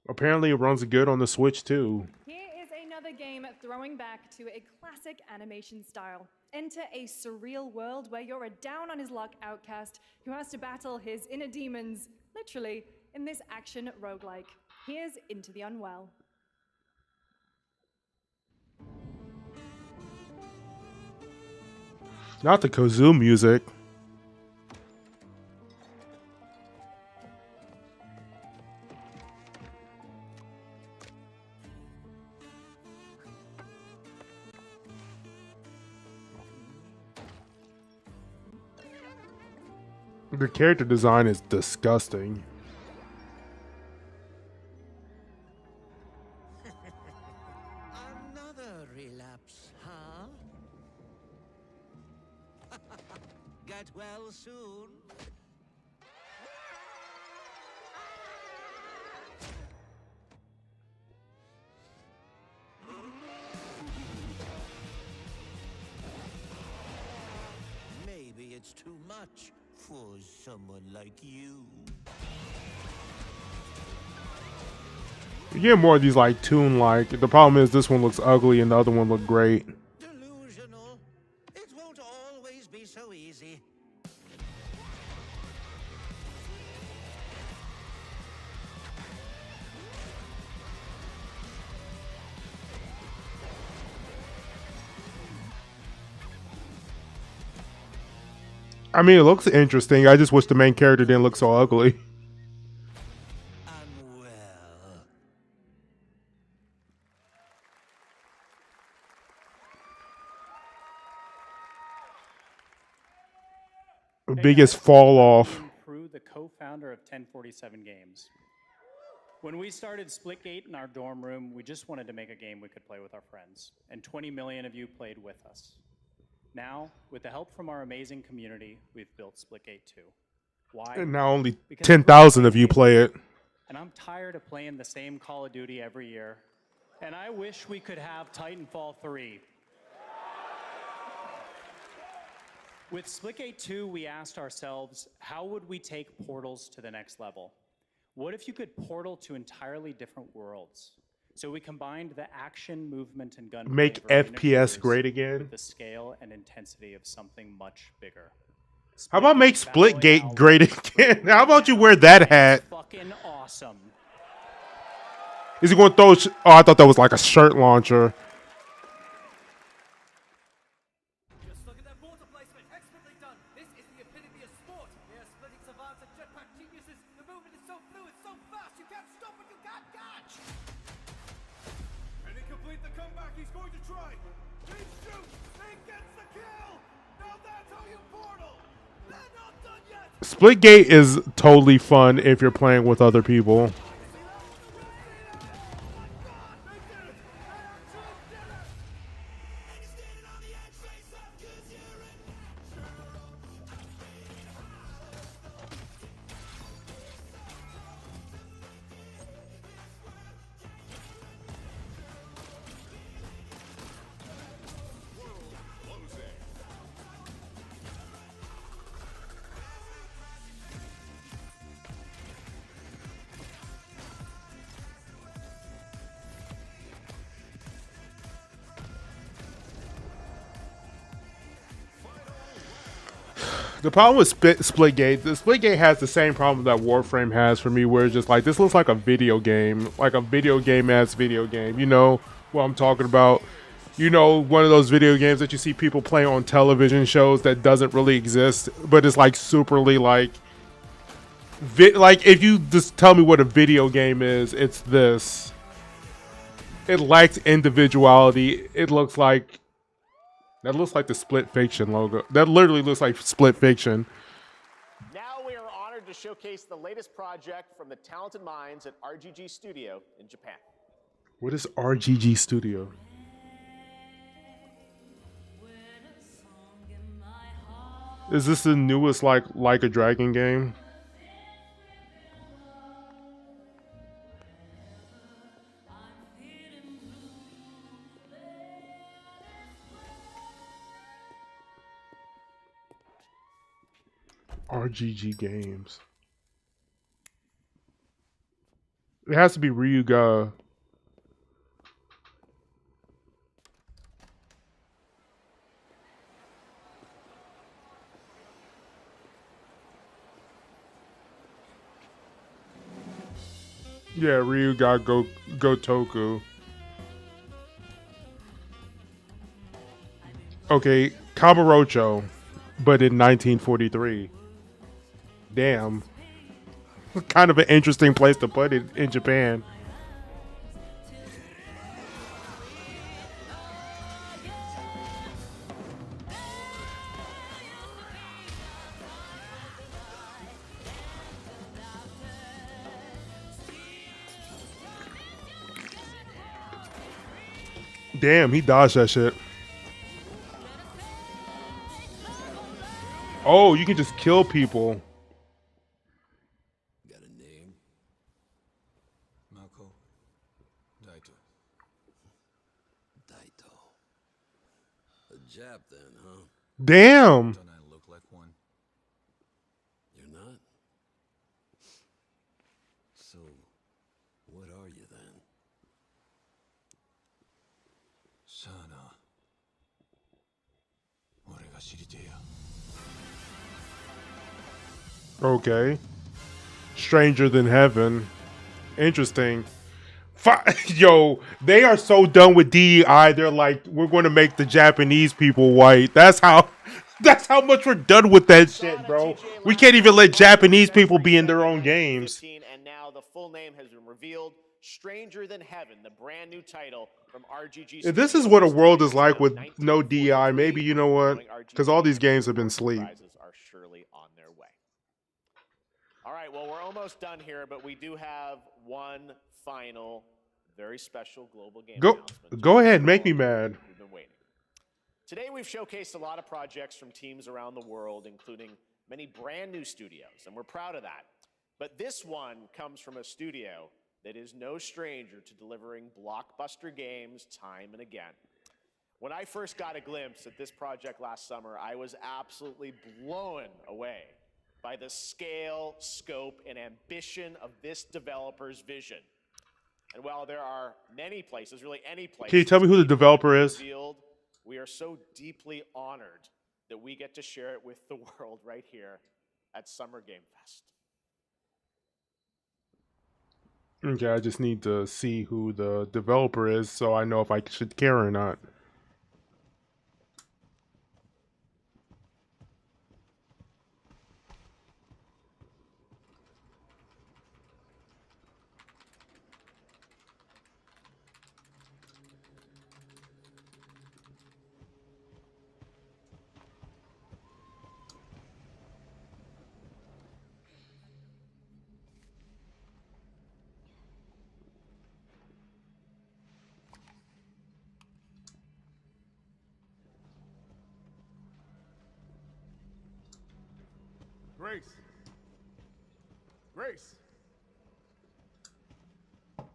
Apparently, it runs good on the Switch too. Here is another game throwing back to a classic animation style. Enter a surreal world where you're a down-on-his-luck outcast who has to battle his inner demons, literally, in this action roguelike. Here's Into the Unwell. Not the kazoo music. The character design is disgusting. Another relapse, huh? Get well soon. Maybe it's too much for someone like you. You get more of these like Toon-like. The problem is this one looks ugly and the other one looked great. Delusional. It won't always be so easy. I mean, it looks interesting. I just wish the main character didn't look so ugly. Biggest fall off. Crew, the co-founder of 1047 Games. When we started Splitgate in our dorm room, we just wanted to make a game we could play with our friends, and 20 million of you played with us. Now, with the help from our amazing community, we've built Splitgate 2. Why? And now only Because 10,000 of you play it. And I'm tired of playing the same Call of Duty every year. And I wish we could have Titanfall 3. With Splitgate 2, we asked ourselves, how would we take portals to the next level? What if you could portal to entirely different worlds? So we combined the action, movement, and gunplay. Make FPS great again. With the scale and intensity of something much bigger. How about make Splitgate great again? How about you wear that hat? Fucking awesome. Is he going to throw? Oh, I thought that was like a shirt launcher. Just look at that mortar placement. Expertly done. This is the epitome of sport. They are splitting savants and jetpack geniuses. The movement is so fluid, so fast. You can't stop it. You can't catch. Can he complete the comeback he's going to try? He shoots. He gets the kill. Now that's how you portal. They're not done yet. Splitgate is totally fun if you're playing with other people. The problem with Splitgate, the Splitgate has the same problem that Warframe has for me, where it's just like, this looks like a video game, like a video game-ass video game. You know what I'm talking about? You know, one of those video games that you see people play on television shows that doesn't really exist, but it's like superly like, like if you just tell me what a video game is, it's this. It lacks individuality. It looks like, that looks like the Split Fiction logo. That literally looks like Split Fiction. Now we are honored to showcase the latest project from the talented minds at RGG Studio in Japan. What is RGG Studio? Is this the newest like a Dragon game? RGG Games. It has to be Ryuga. Yeah, Ryuga Gotoku. Okay, Kamurocho, but in 1943. Damn. Kind of an interesting place to put it in Japan. Damn, he dodged that shit. Oh, you can just kill people. Got a name? Mako. Daito. Daito. A Jap then, huh? Damn. Don't I look like one? You're not? So, what are you then? Sana. 俺が知りてえや。 Okay. Stranger Than Heaven. Interesting. Yo, they are so done with DEI. They're like, we're going to make the Japanese people white. That's how much we're done with that shit, bro. We can't even let Japanese people be in their own games. And now the full name has been revealed. Stranger Than Heaven, the brand new title from RGG. If this is what a world is like with no DEI, maybe, you know what? Because all these games have been sleep. Are surely on their way. All right, well, we're almost done here, but we do have one final, very special global game announcement. Go ahead, make me mad. We've been waiting. Today, we've showcased a lot of projects from teams around the world, including many brand new studios, and we're proud of that. But this one comes from a studio that is no stranger to delivering blockbuster games time and again. When I first got a glimpse at this project last summer, I was absolutely blown away by the scale, scope, and ambition of this developer's vision. And while there are many places, really any place, Can you tell me who the developer is? We are so deeply honored that we get to share it with the world right here at Summer Game Fest. Okay, I just need to see who the developer is so I know if I should care or not.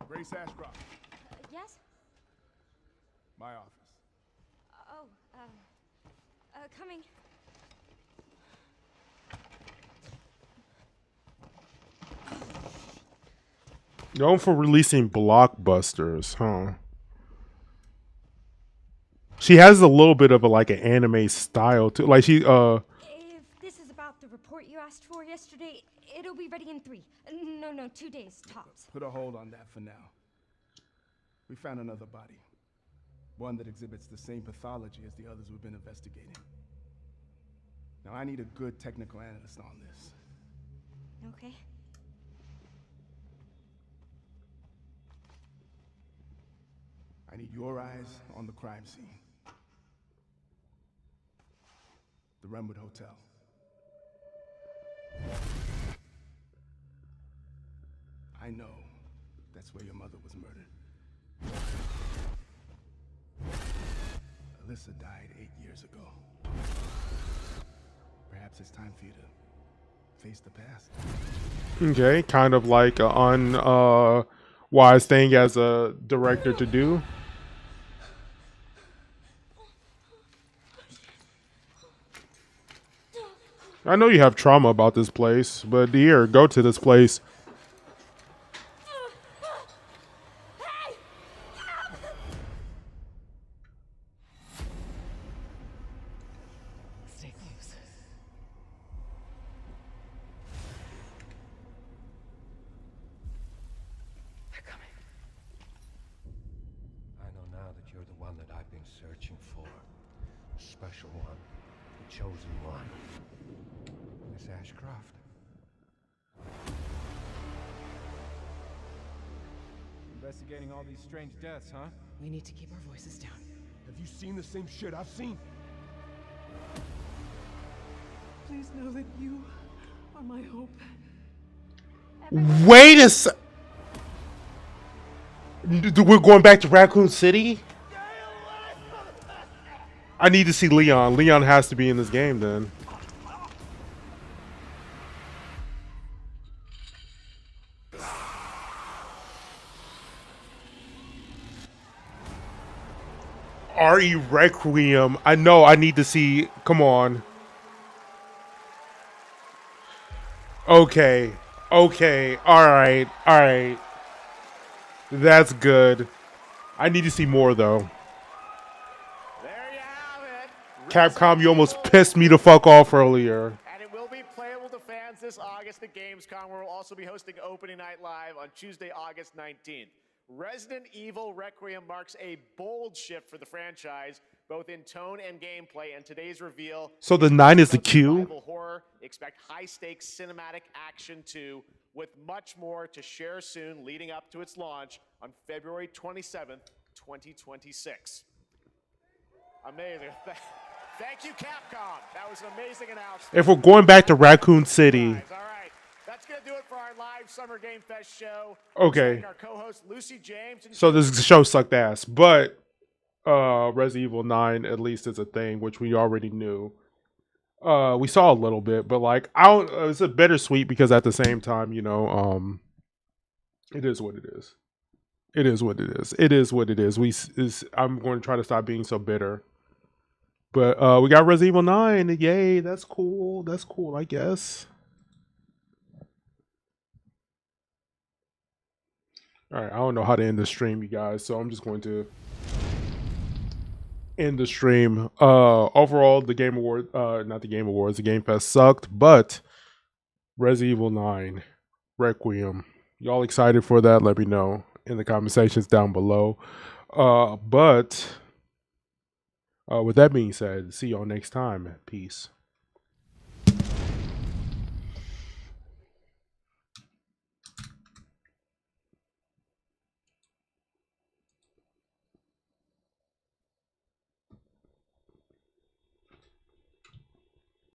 Grace Ashcroft. Yes? My office. Oh, coming. Known for releasing blockbusters, huh? She has a little bit of an anime style too. Like she If this is about the report you asked for yesterday, it'll be ready in 3. No, 2 days tops. Put a hold on that for now. We found another body. One that exhibits the same pathology as the others we've been investigating. Now I need a good technical analyst on this. Okay. I need your eyes on the crime scene. The Renwood Hotel. I know that's where your mother was murdered. Alyssa died 8 years ago. Perhaps it's time for you to face the past. Okay, kind of like an unwise thing as a director to do. I know you have trauma about this place, but here, go to this place. Stay close. They're coming. I know now that you're the one that I've been searching for. The special one. The chosen one. Miss Ashcroft. Investigating all these strange deaths, huh? We need to keep our voices down. Have you seen the same shit I've seen? Please know that you are my hope. Wait a sec. We're going back to Raccoon City? I need to see Leon. Leon has to be in this game then. RE Requiem. I know I need to see. Come on. Okay. Okay. Alright. Alright. That's good. I need to see more though. Capcom, you almost pissed me the fuck off earlier. And it will be playable to fans this August at Gamescom, where we'll also be hosting Opening Night Live on Tuesday, August 19th. Resident Evil Requiem marks a bold shift for the franchise, both in tone and gameplay, and today's reveal... So the 9 is the Q? Horror. Expect high-stakes cinematic action too, with much more to share soon leading up to its launch on February 27th, 2026. Amazing. Thank you, Capcom. That was an amazing announcement. If we're going back to Raccoon City... All right. That's going to do it for our live Summer Game Fest show. Okay. Our co-host Lucy James. And So this show sucked ass, but Resident Evil 9 at least is a thing, which we already knew. We saw a little bit, but like I don't. It's a bittersweet because at the same time, you know, it is what it is. It is what it is. It is what it is. I'm going to try to stop being so bitter. But we got Resident Evil 9. Yay, that's cool. That's cool, I guess. All right, I don't know how to end the stream, you guys, so I'm just going to end the stream. Overall, the Game Award, not the Game Awards, the Game Fest sucked, but Resident Evil 9 Requiem. Y'all excited for that? Let me know in the comment sections down below. But with that being said, see y'all next time. Peace.